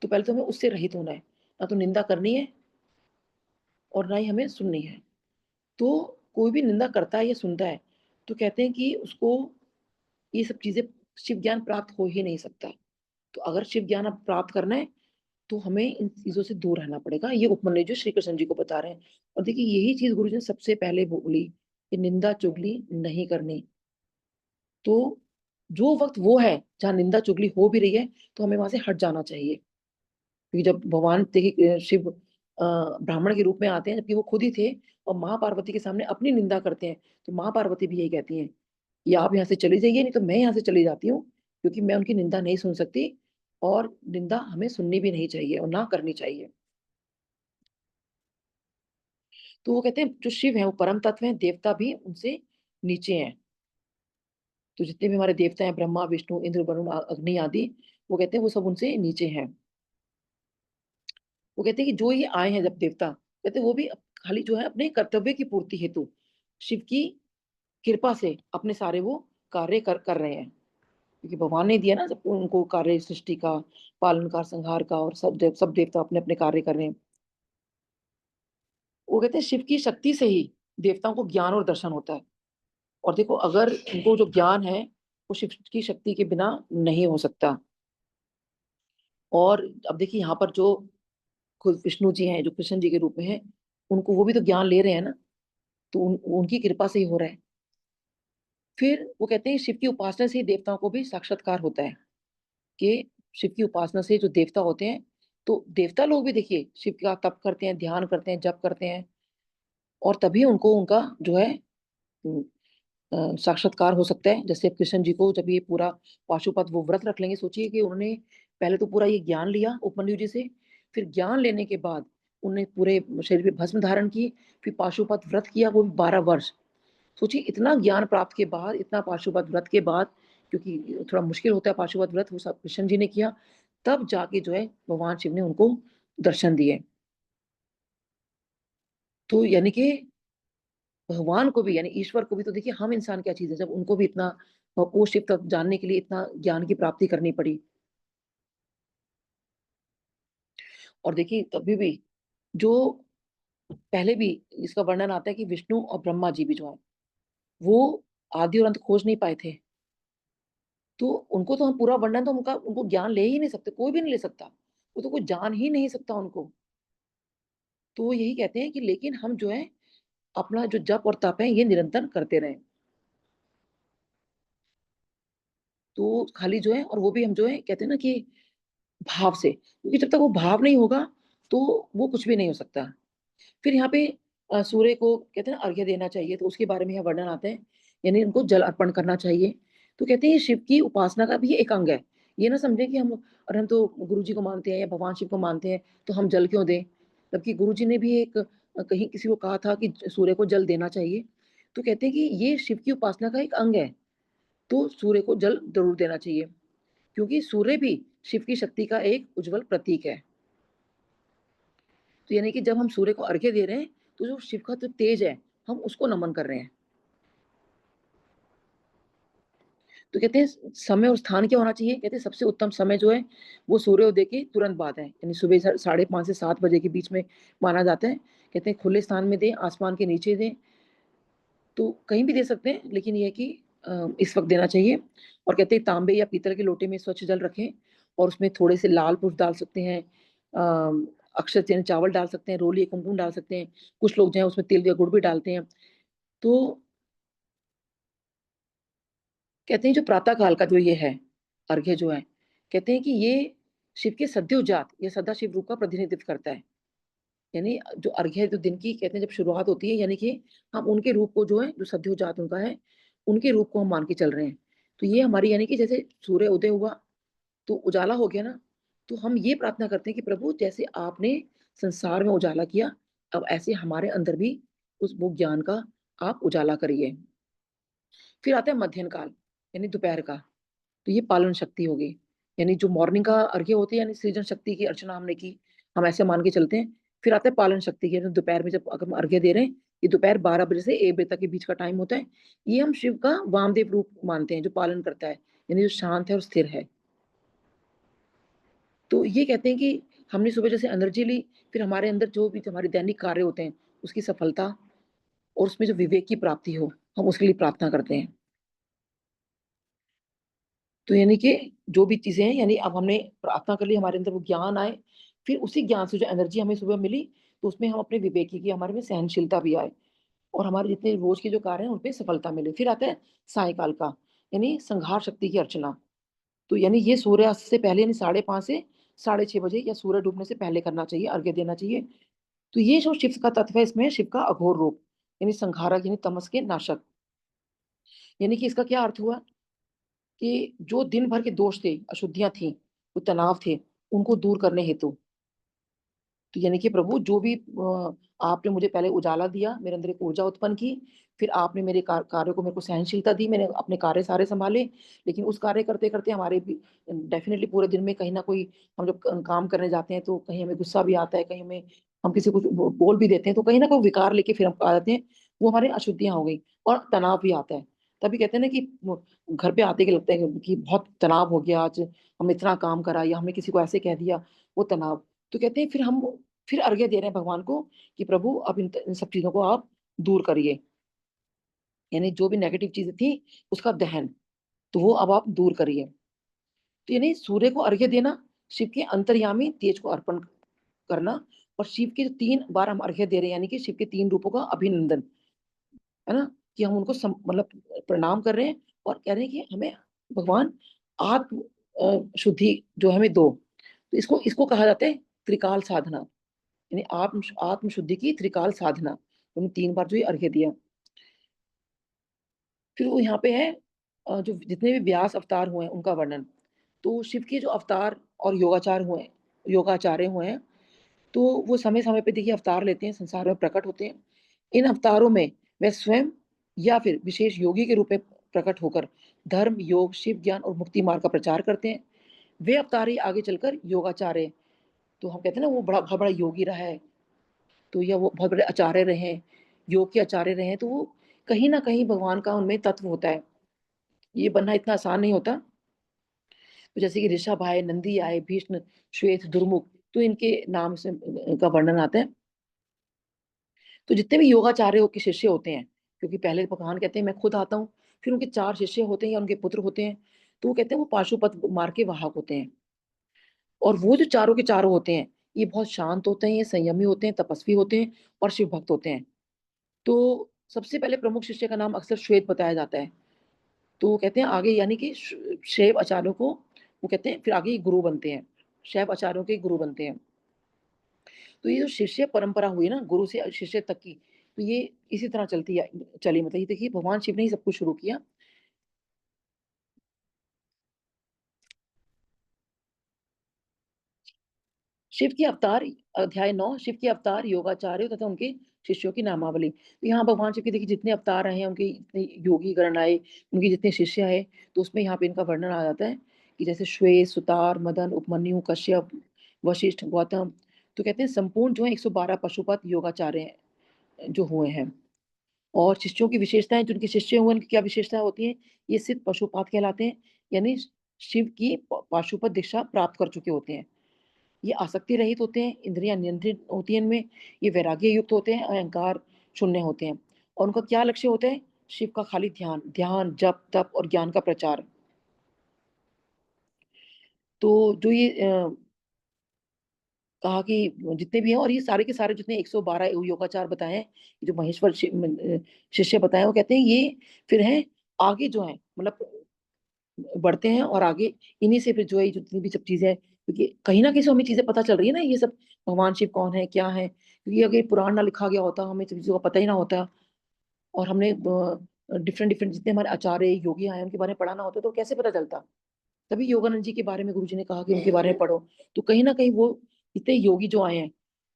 तो पहले तो हमें उससे रहित होना है। ना तो निंदा करनी है और ना ही हमें सुननी है। तो कोई भी निंदा करता है या सुनता है, तो कहते हैं कि उसको ये सब चीज़ें, शिव ज्ञान प्राप्त हो ही नहीं सकता। तो अगर शिव ज्ञान अब प्राप्त करना है, तो हमें इन चीज़ों से दूर रहना पड़ेगा। ये उपमन्यु जो श्री कृष्ण जी को बता रहे हैं। और देखिए यही चीज़ गुरु जी ने सबसे पहले बोली कि निंदा चुगली नहीं करनी। तो जो वक़्त वो है जहाँ निंदा चुगली हो भी रही है, तो हमें वहाँ से हट जाना चाहिए। क्योंकि जब भगवान देखिए शिव ब्राह्मण के रूप में आते हैं, जबकि वो खुद ही थे, और माँ पार्वती के सामने अपनी निंदा करते हैं, तो माँ पार्वती भी यही कहती हैं कि आप यहाँ से चली जाइए, नहीं तो मैं यहाँ से चली जाती हूँ, क्योंकि मैं उनकी निंदा नहीं सुन सकती, और निंदा हमें सुननी भी नहीं चाहिए और ना करनी चाहिए। तो वो कहते हैं जो शिव है वो परम तत्व है, देवता भी उनसे नीचे हैं। तो जितने भी हमारे देवता हैं, ब्रह्मा, विष्णु, इंद्र, वरुण, अग्नि आदि, वो कहते हैं वो सब उनसे नीचे हैं। वो कहते हैं कि जो ये आए हैं जब देवता, कहते हैं वो भी खाली जो है अपने कर्तव्य की पूर्ति हेतु शिव की कृपा से अपने सारे वो कार्य कर रहे हैं। क्योंकि भगवान ने दिया ना सबको, उनको कार्य सृष्टि का, पालन का, संहार का, और सब देवता अपने अपने कार्य कर रहे हैं। वो कहते हैं शिव की शक्ति से ही देवताओं को ज्ञान और दर्शन होता है। और देखो अगर उनको जो ज्ञान है, वो शिव की शक्ति के बिना नहीं हो सकता। और अब देखिए यहाँ पर जो खुद विष्णु जी हैं, जो कृष्ण जी के रूप में हैं, उनको वो भी तो ज्ञान ले रहे हैं ना, तो उनकी कृपा से ही हो रहा है। फिर वो कहते हैं शिव की उपासना से ही देवताओं को भी साक्षात्कार होता है। कि शिव की उपासना से जो देवता होते हैं, तो देवता लोग भी देखिए शिव का तप करते हैं, ध्यान करते हैं, जप करते हैं, और तभी उनको उनका जो है साक्षात्कार हो सकता है। जैसे कृष्ण जी को जब ये पूरा पाशुपत वो व्रत रख लेंगे, सोचिए कि उन्होंने पहले तो पूरा ये ज्ञान लिया उपमन्यु जी से, फिर ज्ञान लेने के बाद उन्हें पूरे शरीर पे भस्म धारण की, फिर पाशुपत व्रत किया, वो भी 12 वर्ष। सोचिए इतना ज्ञान प्राप्त के बाद, इतना पाशुपत व्रत के बाद, क्योंकि थोड़ा मुश्किल होता है पाशुपत व्रत, वो सब कृष्ण जी ने किया, तब जाके जो है भगवान शिव ने उनको दर्शन दिए। तो यानी कि भगवान को भी, यानी ईश्वर को भी, तो देखिए हम इंसान क्या चीज है, जब उनको भी इतना वो शिव तक जानने के लिए इतना ज्ञान की प्राप्ति करनी पड़ी। और देखिए तभी भी जो पहले भी इसका वर्णन आता है कि विष्णु और ब्रह्मा जी भी जो है, वो आदि और अंत खोज नहीं पाए थे। तो उनको तो हम पूरा वर्णन तो उनका, उनको ज्ञान ले ही नहीं सकते, कोई भी नहीं ले सकता। वो तो कोई जान ही नहीं सकता उनको। तो वो यही कहते हैं कि लेकिन हम जो है अपना जो जप और तप है ये निरंतर करते रहें। तो खाली जो है, और वो भी हम जो है कहते हैं ना कि भाव से, क्योंकि जब तक वो भाव नहीं होगा, तो वो कुछ भी नहीं हो सकता। फिर यहाँ पे सूर्य को कहते हैं ना अर्घ्य देना चाहिए, तो उसके बारे में यहाँ वर्णन आते हैं, यानी उनको जल अर्पण करना चाहिए। तो कहते हैं ये शिव की उपासना का भी एक अंग है। ये ना समझे कि हम, और हम तो गुरु जी को मानते हैं या भगवान शिव को मानते हैं, तो हम जल क्यों दें। जबकि गुरु जी ने भी एक कहीं किसी को कहा था कि सूर्य को जल देना चाहिए। तो कहते हैं कि ये शिव की उपासना का एक अंग है। तो सूर्य को जल जरूर देना चाहिए, क्योंकि सूर्य भी शिव की शक्ति का एक उज्जवल प्रतीक है। तो यानी कि जब हम सूर्य को अर्घ्य दे रहे हैं, तो जो शिव का जो तेज है, हम उसको नमन कर रहे हैं। तो कहते हैं समय और स्थान क्या होना चाहिए? कहते हैं सबसे उत्तम समय जो है, वो सूर्योदय के तुरंत बाद है, यानी सुबह 5:30 से 7 बजे के बीच में माना जाता है। कहते हैं खुले स्थान में दें, आसमान के नीचे दें, तो कहीं भी दे सकते हैं, लेकिन ये है कि इस वक़्त देना चाहिए। और कहते हैं तांबे या पीतल के लोटे में स्वच्छ जल रखें, और उसमें थोड़े से लाल पुष्प डाल सकते हैं, अक्षत यानी चावल डाल सकते हैं, रोली या कुमकुम डाल सकते हैं। कुछ लोग जो हैं उसमें तिल या गुड़ भी डालते हैं। तो कहते हैं जो प्रातः काल का जो ये है, अर्घ्य जो है, कहते हैं कि ये शिव के सद्योजात या सदाशिव रूप का प्रतिनिधित्व करता है। यानी जो अर्घ्य है जो दिन की कहते हैं जब शुरुआत होती है, यानी कि हम उनके रूप को जो है, जो सद्योजात उनका है, उनके रूप को हम मान के चल रहे हैं। तो ये हमारी यानी कि जैसे सूर्य उदय हुआ, तो उजाला हो गया ना, तो हम ये प्रार्थना करते हैं कि प्रभु जैसे आपने संसार में उजाला किया, अब ऐसे हमारे अंदर भी उस वो ज्ञान का आप उजाला करिए। फिर आता है मध्याह्न काल, यानी दोपहर का। तो ये पालन शक्ति हो गई। यानी जो मॉर्निंग का अर्घ्य होती है, यानी सृजन शक्ति की अर्चना हमने की, हम ऐसे मान के चलते हैं। फिर आता है पालन शक्ति की, यानी दोपहर में जब अगर हम अर्घ्य दे रहे हैं, ये दोपहर 12 बजे से 1 बजे तक के बीच का टाइम होता है। ये हम शिव का वामदेव रूप मानते हैं, जो पालन करता है, यानी जो शांत है और स्थिर है। तो ये कहते हैं कि हमने सुबह जैसे एनर्जी ली, फिर हमारे अंदर जो भी हमारे दैनिक कार्य होते हैं, उसकी सफलता और उसमें जो विवेक की प्राप्ति हो, हम उसके लिए प्रार्थना करते हैं। तो यानी कि जो भी चीज़ें हैं, यानी अब हमने प्रार्थना कर ली, हमारे अंदर वो ज्ञान आए, फिर उसी ज्ञान से जो एनर्जी हमें सुबह मिली, तो उसमें हम अपने विवेक की हमारे में सहनशीलता भी आए, और हमारे जितने रोज के जो कार्य हैं, उनपे सफलता मिले। फिर आता है सायंकाल का, यानी संहार शक्ति की अर्चना। तो यानी ये सूर्यास्त से पहले, यानी 5:30 से 6:30 बजे या सूर्य डूबने से पहले करना चाहिए, अर्घ्य देना चाहिए। तो ये जो शिव का तत्व है, इसमें शिव का अघोर रूप, यानी संहारक, यानी तमस के नाशक। यानी कि इसका क्या अर्थ हुआ कि जो दिन भर के दोष थे, अशुद्धियाँ थीं, वो तनाव थे, उनको दूर करने हेतु, तो यानी कि प्रभु जो भी आपने मुझे पहले उजाला दिया, मेरे अंदर एक ऊर्जा उत्पन्न की, फिर आपने मेरे कार्यों को मेरे को सहनशीलता दी, मैंने अपने कार्य सारे सँभाले, लेकिन उस कार्य करते-करते हमारे भी डेफ़िनिटली पूरे दिन में कहीं न कोई, हम जब काम करने जाते हैं, तो कहीं हमें गुस्सा भी आता है, कहीं हमें हम किसी को बोल भी देते हैं, तो कहीं न कोई विकार लेके फिर हम आ जाते हैं, वो हमारी अशुद्धियाँ हो गई, और तनाव भी आता है। तभी कहते हैं ना कि वो घर पे आते ही लगता है कि बहुत तनाव हो गया आज, हमने इतना काम करा या हमने किसी को ऐसे कह दिया, वो तनाव। तो कहते हैं फिर अर्घ्य दे रहे हैं भगवान को कि प्रभु अब इन सब चीज़ों को आप दूर करिए। यानी जो भी नेगेटिव चीज़ें थी, उसका दहन, तो वो अब आप दूर करिए। तो यानी सूर्य को अर्घ्य देना, शिव के अंतर्यामी तेज को अर्पण करना, और शिव के जो 3 बार हम अर्घ्य दे रहे हैं, यानी कि शिव के 3 रूपों का अभिनंदन, है ना? कि हम उनको मतलब प्रणाम कर रहे हैं, और कह रहे हैं कि हमें भगवान आत्म शुद्धि जो हमें दो। तो इसको इसको कहा जाता है त्रिकाल साधना, यानी आत्म शुद्धि की त्रिकाल साधना। उन्होंने 3 बार जो ये अर्घ्य दिया। फिर वो यहाँ पे है जो जितने भी व्यास अवतार हुए हैं, उनका वर्णन। तो शिव के जो अवतार और योगाचार्य हुए हैं, तो वो समय-समय पे देखिए अवतार लेते हैं, संसार में प्रकट होते हैं। इन अवतारों में वे स्वयं या फिर विशेष योगी के रूप में प्रकट होकर धर्म, योग, शिव ज्ञान और मुक्ति मार्ग का प्रचार करते हैं। वे अवतार ही आगे चलकर योगाचार्य, तो हम कहते हैं ना वो बहुत बड़ा योगी रहा है, तो या वो बहुत बड़े आचार्य रहे हैं, योग के आचार्य रहे हैं, तो वो कहीं न कहीं भगवान का उनमें तत्व होता है। ये बनना इतना आसान नहीं होता। तो जैसे कि ऋषभ आए, नंदी आए, भीष्म, श्वेत, दुर्मुख, तो इनके नाम से का वर्णन आता है। तो जितने भी योगाचार्यों के शिष्य होते हैं, क्योंकि पहले भगवान कहते हैं मैं खुद आता हूँ, फिर उनके 4 शिष्य होते हैं या उनके पुत्र होते हैं, तो वो कहते हैं वो पाशुपत मार्ग के वाहक होते हैं। और वो जो चारों के चारों होते हैं, ये बहुत शांत होते हैं, ये संयमी होते हैं, तपस्वी होते हैं और शिव भक्त होते हैं। तो सबसे पहले प्रमुख शिष्य का नाम अक्सर श्वेत बताया जाता है। तो वो कहते हैं आगे, यानी कि शैव आचार्यों को वो कहते हैं फिर आगे ये गुरु बनते हैं। शैव आचार्यों के गुरु बनते हैं। तो ये जो शिष्य परंपरा हुई ना गुरु से शिष्य तक की, तो ये इसी तरह चली, मतलब ये देखिए भगवान शिव ने ही सब कुछ शुरू किया। शिव के अवतार, अध्याय 9, शिव के अवतार, योगाचार्यों तथा उनके शिष्यों की नामावली। तो यहाँ भगवान शिव के देखिए जितने अवतार आए हैं, उनके इतने योगी गण आए, उनके जितने शिष्य आए, तो उसमें यहाँ पे इनका वर्णन आ जाता है कि जैसे श्वेत, सुतार, मदन, उपमन्यु, कश्यप, वशिष्ठ, गौतम। तो कहते हैं संपूर्ण जो है 112 पशुपत योगाचार्य जो हुए हैं। और शिष्यों की विशेषताएं, जिनके शिष्य हुए उनकी क्या विशेषताएं होती हैं? ये सिद्ध पशुपात कहलाते हैं, यानी शिव की पाशुपत दीक्षा प्राप्त कर चुके होते हैं। ये आसक्ति रहित होते हैं, इंद्रियां नियंत्रित होती हैं इनमें, ये वैराग्य युक्त होते हैं, अहंकार शून्य होते हैं। और उनका क्या लक्ष्य होता है? शिव का खाली ध्यान, ध्यान, जप, तप और ज्ञान का प्रचार। तो जो ये कहा कि जितने भी हैं, और ये सारे के सारे जितने 112 योगाचार बताए हैं, जो महेश्वर शिष्य बताए हैं, वो कहते हैं ये फिर हैं आगे जो है, मतलब बढ़ते हैं और आगे इन्हीं से फिर जो है जितनी भी सब चीजें हैं, क्योंकि कहीं ना कहीं से हमें चीजें पता चल रही है ना, ये सब भगवान शिव कौन है, क्या है। क्योंकि अगर पुराण ना लिखा गया होता, हमें चीजों का पता ही ना होता, और हमने डिफरेंट डिफरेंट जितने हमारे आचार्य योगी आए हैं उनके बारे में पढ़ाना होता, तो कैसे पता चलता? तभी योगानंद जी के बारे में गुरुजी ने कहा कि उनके बारे में पढ़ो। तो कहीं ना कहीं वो इतने योगी जो आए हैं,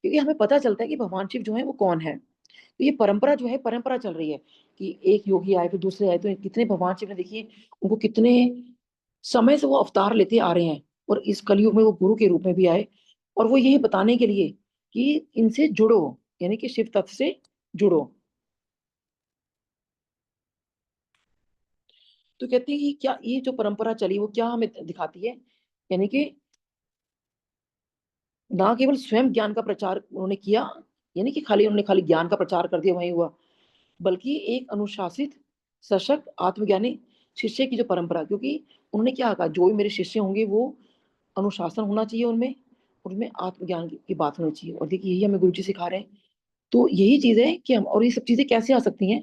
क्योंकि हमें पता चलता है कि भगवान शिव जो है वो कौन है। तो ये परंपरा जो है, परंपरा चल रही है कि एक योगी आए फिर दूसरे आए, तो कितने भगवान शिव ने देखिए उनको कितने समय से वो अवतार लेते आ रहे हैं, और इस कलयुग में वो गुरु के रूप में भी आए, और वो यही बताने के लिए कि इनसे जुड़ो, यानी कि शिव तत्व से जुड़ो। तो कहते हैं कि क्या ये जो परंपरा चली वो क्या हमें दिखाती है? यानी कि ना केवल स्वयं ज्ञान का प्रचार उन्होंने किया, यानी कि खाली उन्होंने खाली ज्ञान का प्रचार कर दिया वहीं हुआ, बल्कि एक अनुशासित, सशक्त, आत्मज्ञानी शिष्य की जो परंपरा, क्योंकि उन्होंने क्या कहा, जो भी मेरे शिष्य होंगे वो अनुशासन होना चाहिए उनमें, उनमें आत्मज्ञान की बात होनी चाहिए। और देखिए यही हमें गुरु जी सिखा रहे हैं। तो यही चीज है कि हम, और ये सब चीजें कैसे आ सकती हैं?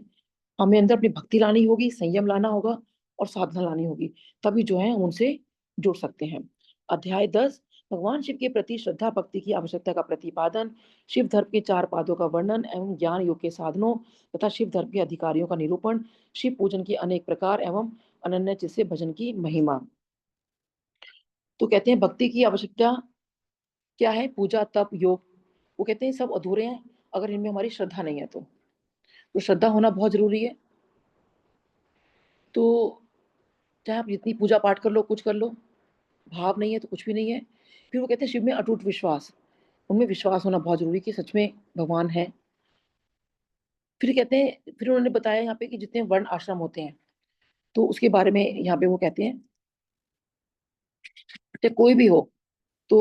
हमें अंदर अपनी भक्ति लानी होगी, संयम लाना होगा, और साधना लानी होगी, तभी जो है हम उनसे जुड़ सकते हैं। अध्याय 10, भगवान शिव के प्रति श्रद्धा भक्ति की आवश्यकता का प्रतिपादन, शिव धर्म के 4 पादों का वर्णन एवं ज्ञान योग के साधनों तथा शिव धर्म के अधिकारियों का निरूपण, शिव पूजन के अनेक प्रकार एवं अनन्य चित्त से भजन की महिमा। तो कहते हैं भक्ति की आवश्यकता क्या है? पूजा, तप, योग। वो कहते हैं सब अधूरे हैं अगर इनमें हमारी श्रद्धा नहीं है। तो श्रद्धा होना बहुत जरूरी है। तो चाहे आप जितनी पूजा पाठ कर लो, कुछ कर लो, भाव नहीं है तो कुछ भी नहीं है। फिर वो कहते हैं शिव में अटूट विश्वास, उनमें विश्वास होना बहुत जरूरी कि सच में भगवान है। फिर कहते हैं, फिर उन्होंने बताया यहाँ पे कि जितने वर्ण आश्रम होते हैं, तो उसके बारे में यहाँ पे वो कहते हैं कि कोई भी हो तो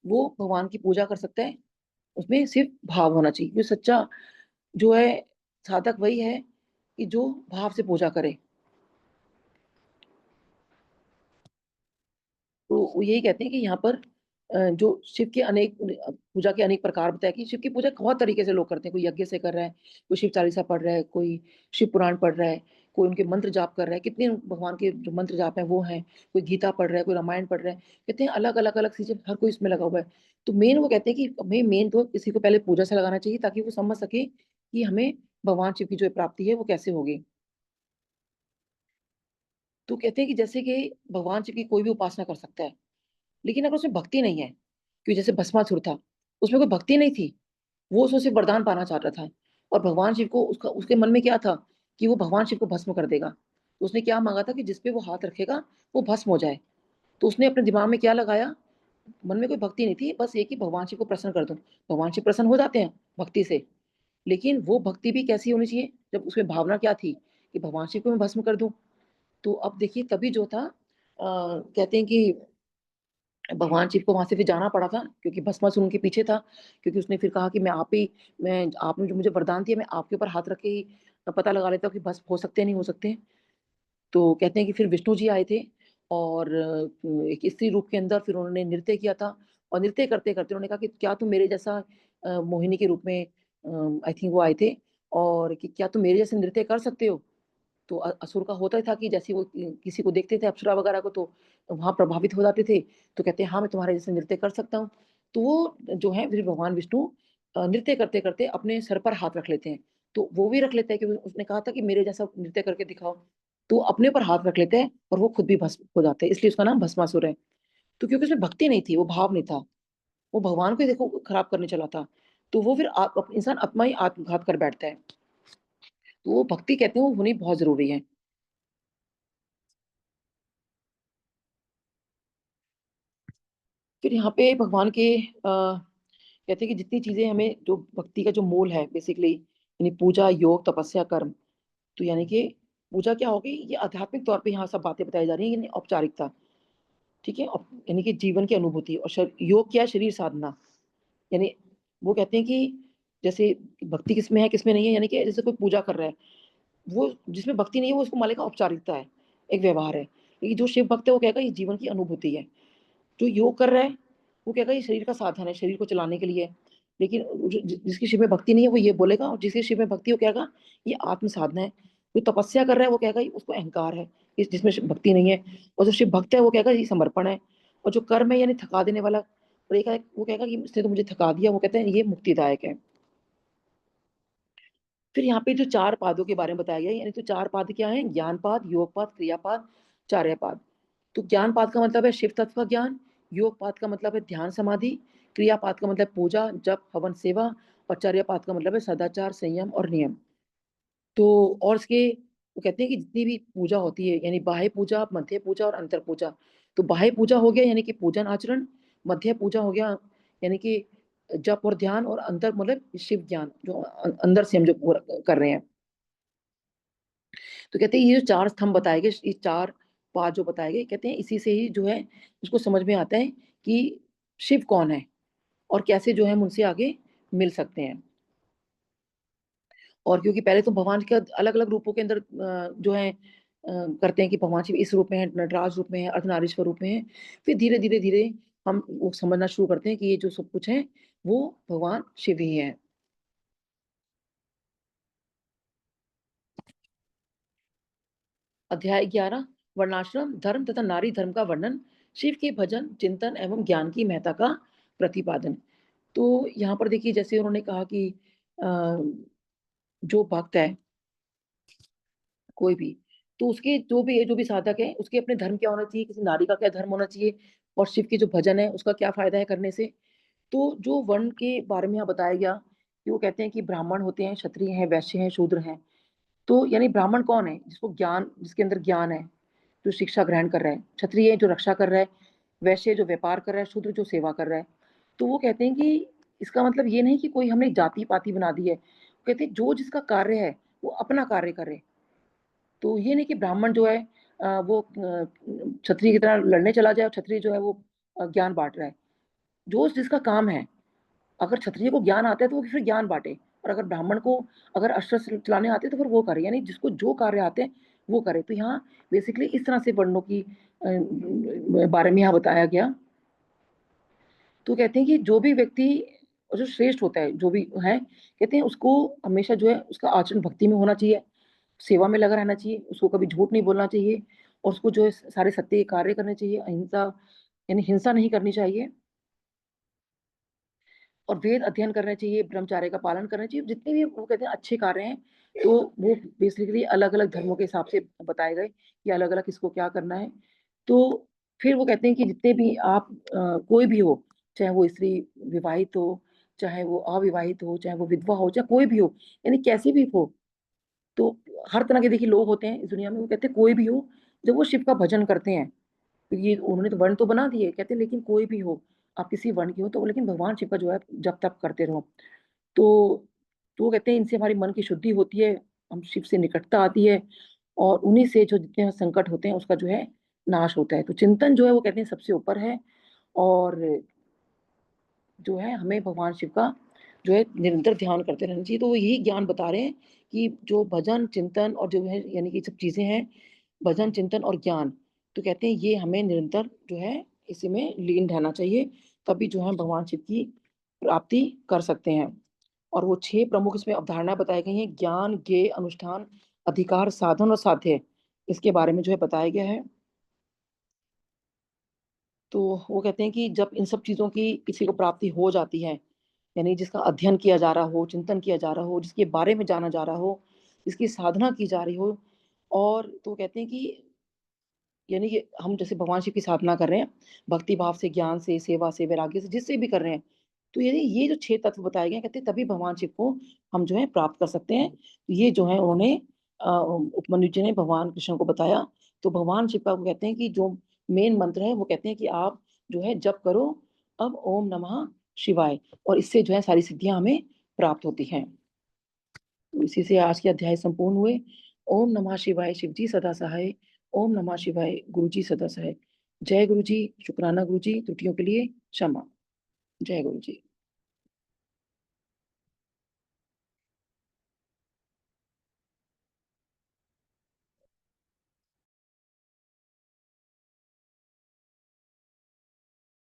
वो भगवान की पूजा कर सकता है, उसमें सिर्फ भाव होना चाहिए। क्योंकि सच्चा जो है साधक वही है कि जो भाव से पूजा करे। तो वो यही कहते हैं कि यहाँ पर जो शिव के अनेक पूजा के अनेक प्रकार बताया कि शिव की पूजा बहुत तरीके से लोग करते हैं। कोई यज्ञ से कर रहा है, कोई शिव चालीसा पढ़ रहा है, कोई शिव पुराण पढ़ रहा है, कोई उनके मंत्र जाप कर रहा है। कितने भगवान के जो मंत्र जाप हैं वो हैं, कोई गीता पढ़ रहा है, कोई रामायण पढ़ रहा है। कहते हैं अलग अलग अलग चीजें, हर कोई इसमें लगा हुआ है। तो मेन वो कहते हैं कि हमें मेन तो किसी को पहले पूजा से लगाना चाहिए, ताकि वो समझ सके कि हमें भगवान शिव की जो प्राप्ति है वो कैसे होगी। तो कहते हैं कि जैसे कि भगवान शिव की कोई भी उपासना कर सकता है, लेकिन अगर उसमें भक्ति नहीं है, कि जैसे भस्मासुर था, उसमें कोई भक्ति नहीं थी, वो उसमें सिर्फ वरदान पाना चाहता था, और भगवान शिव को उसका उसके मन में क्या था कि वो भगवान शिव को भस्म कर देगा। तो उसने क्या मांगा था कि जिसपे वो हाथ रखेगा वो भस्म हो जाए। तो उसने अपने दिमाग में क्या लगाया, मन में कोई भक्ति नहीं थी, बस ये कि भगवान शिव को प्रसन्न कर दो। भगवान शिव प्रसन्न हो जाते हैं भक्ति से, लेकिन वो भक्ति भी कैसी होनी चाहिए, जब उसमें भावना क्या थी कि भगवान शिव को मैं भस्म कर दूं। तो अब देखिए तभी जो था कहते हैं कि भगवान शिव को वहां से फिर जाना पड़ा था, क्योंकि भस्मासुर उनके पीछे था। क्योंकि उसने फिर कहा कि मैं आपने जो मुझे वरदान दिया, मैं आपके ऊपर हाथ रख के ही पता लगा लेता हूँ कि भस्म हो सकते हैं नहीं हो सकते। तो कहते हैं कि फिर विष्णु जी आए थे, और एक स्त्री रूप के अंदर फिर उन्होंने नृत्य किया था। और नृत्य करते करते उन्होंने कहा कि क्या तुम मेरे जैसा मोहिनी के रूप में, आई थिंक वो आए थे, और कि क्या तुम मेरे जैसे नृत्य कर सकते हो? तो असुर का होता ही था कि जैसे वो किसी को देखते थे अप्सरा वगैरह को, तो वहां प्रभावित हो जाते थे। तो कहते हैं हाँ मैं तुम्हारे जैसे नृत्य कर सकता हूँ। तो वो जो है फिर भगवान विष्णु नृत्य करते करते अपने सर पर हाथ रख लेते हैं। तो वो भी रख लेते हैं, क्योंकि उसने कहा था कि मेरे जैसा नृत्य करके दिखाओ। तो वो अपने पर हाथ रख लेते हैं और वो खुद भी भस्म हो जाते हैं, इसलिए उसका नाम भस्मासुर है। तो क्योंकि उसमें भक्ति नहीं थी, वो भाव नहीं था, वो भगवान को ही देखो खराब करने चला था। तो वो फिर इंसान अपना ही आत्मघात कर बैठता है। तो वो भक्ति कहते हैं वो होनी बहुत ज़रूरी है। फिर यहाँ पे भगवान के कहते हैं कि जितनी चीज़ें हमें जो भक्ति का जो मूल है बेसिकली यानी पूजा, योग, तपस्या, कर्म। तो यानी कि पूजा क्या होगी? ये आध्यात्मिक तौर पे यहाँ सब बातें बताई जा रही हैं यानी औपचारिकता, ठीक है? यानी कि जीवन की अनुभूति और योग क्या है? शरीर साधना। यानी वो कहते हैं कि जैसे भक्ति किसमें है, किसमें नहीं है, यानी कि जैसे कोई पूजा कर रहा है, वो जिसमें भक्ति नहीं है वो उसको मान लेगा औपचारिकता है, एक व्यवहार है। लेकिन जो शिव भक्त है वो कहेगा ये जीवन की अनुभूति है। जो योग कर रहा है, वो कहेगा ये शरीर का साधन है, शरीर को चलाने के लिए है। लेकिन जिसकी शिव में भक्ति नहीं है वो ये बोलेगा, और जिसकी शिव में भक्ति है वो कहेगा ये आत्म साधना है। जो तपस्या कर रहा है वो कहेगा ये उसको अहंकार है, जिसमें भक्ति नहीं है। और जो शिव भक्त है वो कहेगा ये समर्पण है। और जो कर्म है यानी थका देने वाला, और एक है वो कहेगा कि इसने तो मुझे थका दिया, वो कहते हैं ये मुक्तिदायक है। फिर यहाँ पे जो चार पादों के बारे में बताया गया है, यानी तो चार पाद क्या है? ज्ञानपाद, योगपाद, क्रियापाद, चार्यपाद। तो ज्ञानपाद का मतलब है शिव तत्व का ज्ञान, योगपाद का मतलब है ध्यान समाधि, क्रियापाद का मतलब पूजा, जप, हवन, सेवा, और चार्यपाद का मतलब है सदाचार, संयम और नियम। तो और इसके वो कहते हैं कि जितनी भी पूजा होती है यानी बाह्य पूजा, मध्य पूजा और अंतर पूजा। तो बाह्य पूजा हो गया यानी कि पूजन आचरण, मध्य पूजा हो गया यानी कि जप और ध्यान, और अंतर मतलब शिव ज्ञान जो अंदर से हम जो कर रहे हैं। तो कहते हैं ये जो चार स्तंभ बताए गए, ये चार पाद जो बताए गए, कहते हैं इसी से ही जो है उसको समझ में आता है कि शिव कौन है और कैसे जो है हम उनसे आगे मिल सकते हैं। और क्योंकि पहले तो भगवान के अलग अलग रूपों के अंदर जो है करते हैं कि भगवान शिव इस रूप में है, नटराज रूप में है, अर्धनारीश्वर रूप में है। फिर धीरे धीरे धीरे हम वो समझना शुरू करते हैं कि ये जो सब कुछ है वो भगवान शिव ही है। अध्याय 11, वर्णाश्रम धर्म तथा नारी धर्म का वर्णन, शिव के भजन, चिंतन एवं ज्ञान की महत्ता का प्रतिपादन। तो यहाँ पर देखिए जैसे उन्होंने कहा कि अ, जो भक्त है कोई भी, तो उसके जो भी साधक है उसके अपने धर्म क्या होना चाहिए, किसी नारी का क्या धर्म होना चाहिए, और शिव की जो भजन है उसका क्या फायदा है करने से। तो जो वर्ण के बारे में यहाँ बताया गया कि वो कहते हैं कि ब्राह्मण होते हैं, क्षत्रिय हैं, वैश्य हैं, शूद्र हैं। तो यानी ब्राह्मण कौन है? जिसको ज्ञान, जिसके अंदर ज्ञान है, जो शिक्षा ग्रहण कर रहा है। क्षत्रिय जो रक्षा कर रहा है, वैश्य जो व्यापार कर रहा है, शूद्र जो सेवा कर रहा है। तो वो कहते हैं कि इसका मतलब ये नहीं कि कोई हमने जाति पाति बना दी है। वो कहते हैं जो जिसका कार्य है वो अपना कार्य करे। तो ये नहीं कि ब्राह्मण जो है वो क्षत्रिय की तरह लड़ने चला जाए, और क्षत्रिय जो है वो ज्ञान बांट रहा है। जो जिसका काम है, अगर क्षत्रिय को ज्ञान आता है तो वो फिर ज्ञान बांटे, और अगर ब्राह्मण को अगर अस्त्र चलाने आते हैं तो फिर वो करे, यानी जिसको जो कार्य आते हैं वो करे। तो यहाँ बेसिकली इस तरह से वर्णों की बारे में यहाँ बताया गया। तो कहते हैं कि जो भी व्यक्ति जो श्रेष्ठ होता है, जो भी है, कहते हैं उसको हमेशा जो है उसका आचरण भक्ति में होना चाहिए, सेवा में लगा रहना चाहिए, उसको कभी झूठ नहीं बोलना चाहिए, और उसको जो है सारे सत्य के कार्य करने चाहिए, अहिंसा यानी हिंसा नहीं करनी चाहिए, और वेद अध्ययन करना चाहिए, ब्रह्मचार्य का पालन करना चाहिए। जितने भी वो कहते हैं अच्छे कार्य हैं, तो वो बेसिकली अलग अलग धर्मों के हिसाब से बताए गए कि अलग अलग किसको क्या करना है। तो फिर वो कहते हैं कि जितने भी आप कोई भी हो, चाहे वो स्त्री विवाहित हो, चाहे वो अविवाहित हो, चाहे वो विधवा हो, चाहे कोई भी हो, यानी कैसे भी हो, तो हर तरह के देखिए लोग होते हैं इस दुनिया में। वो कहते हैं कोई भी हो, जब वो शिव का भजन करते हैं, क्योंकि उन्होंने तो वर्ण तो बना दिए, कहते हैं लेकिन कोई भी हो, आप किसी वर्ण के हो, तो लेकिन भगवान शिव का जो है जप तप करते रहो। तो वो कहते हैं इनसे हमारी मन की शुद्धि होती है, हम शिव से निकटता आती है, और उन्हीं से जो जितने संकट होते हैं उसका जो है नाश होता है। तो चिंतन जो है वो कहते हैं सबसे ऊपर है, और जो है हमें भगवान शिव का जो है निरंतर ध्यान करते रहना चाहिए। तो वो यही ज्ञान बता रहे हैं कि जो भजन चिंतन और जो है यानी कि सब चीजें हैं, भजन चिंतन और ज्ञान, तो कहते हैं ये हमें निरंतर जो है इसी में लीन रहना चाहिए, तभी जो है भगवान शिव की प्राप्ति कर सकते हैं। और वो 6 प्रमुख इसमें अवधारणा बताई गई हैं, ज्ञान, ज्ञेय, अनुष्ठान, अधिकार, साधन और साध्य, इसके बारे में जो है बताया गया है। तो वो कहते हैं कि जब इन सब चीजों की किसी को प्राप्ति हो जाती है, यानी जिसका अध्ययन किया जा रहा हो, चिंतन किया जा रहा हो, जिसके बारे में जाना जा रहा हो, जिसकी साधना की जा रही हो, और तो कहते हैं कि यानी कि हम जैसे भगवान शिव की साधना कर रहे हैं, भक्ति भाव से, ज्ञान से, सेवा से, वैराग्य से, जिससे भी कर रहे हैं, तो ये जो 6 तत्व बताए गए हैं, कहते हैं तभी भगवान शिव को हम जो है प्राप्त कर सकते हैं। तो ये जो है उन्होंने उपमन्यु जी ने भगवान कृष्ण को बताया। तो भगवान शिव का वो कहते हैं कि जो मेन मंत्र है वो कहते हैं कि आप जो है जप करो अब ओम नमः शिवाय, और इससे जो है सारी सिद्धियां हमें प्राप्त होती हैं। तो इसी से आज के अध्याय संपूर्ण हुए। ओम नमः शिवाय, शिव जी सदा सहाय। ओम नमः शिवाय, गुरु जी सदा सहाय। जय गुरु जी। शुक्राना गुरु जी, त्रुटियों के लिए क्षमा। जय गुरु जी।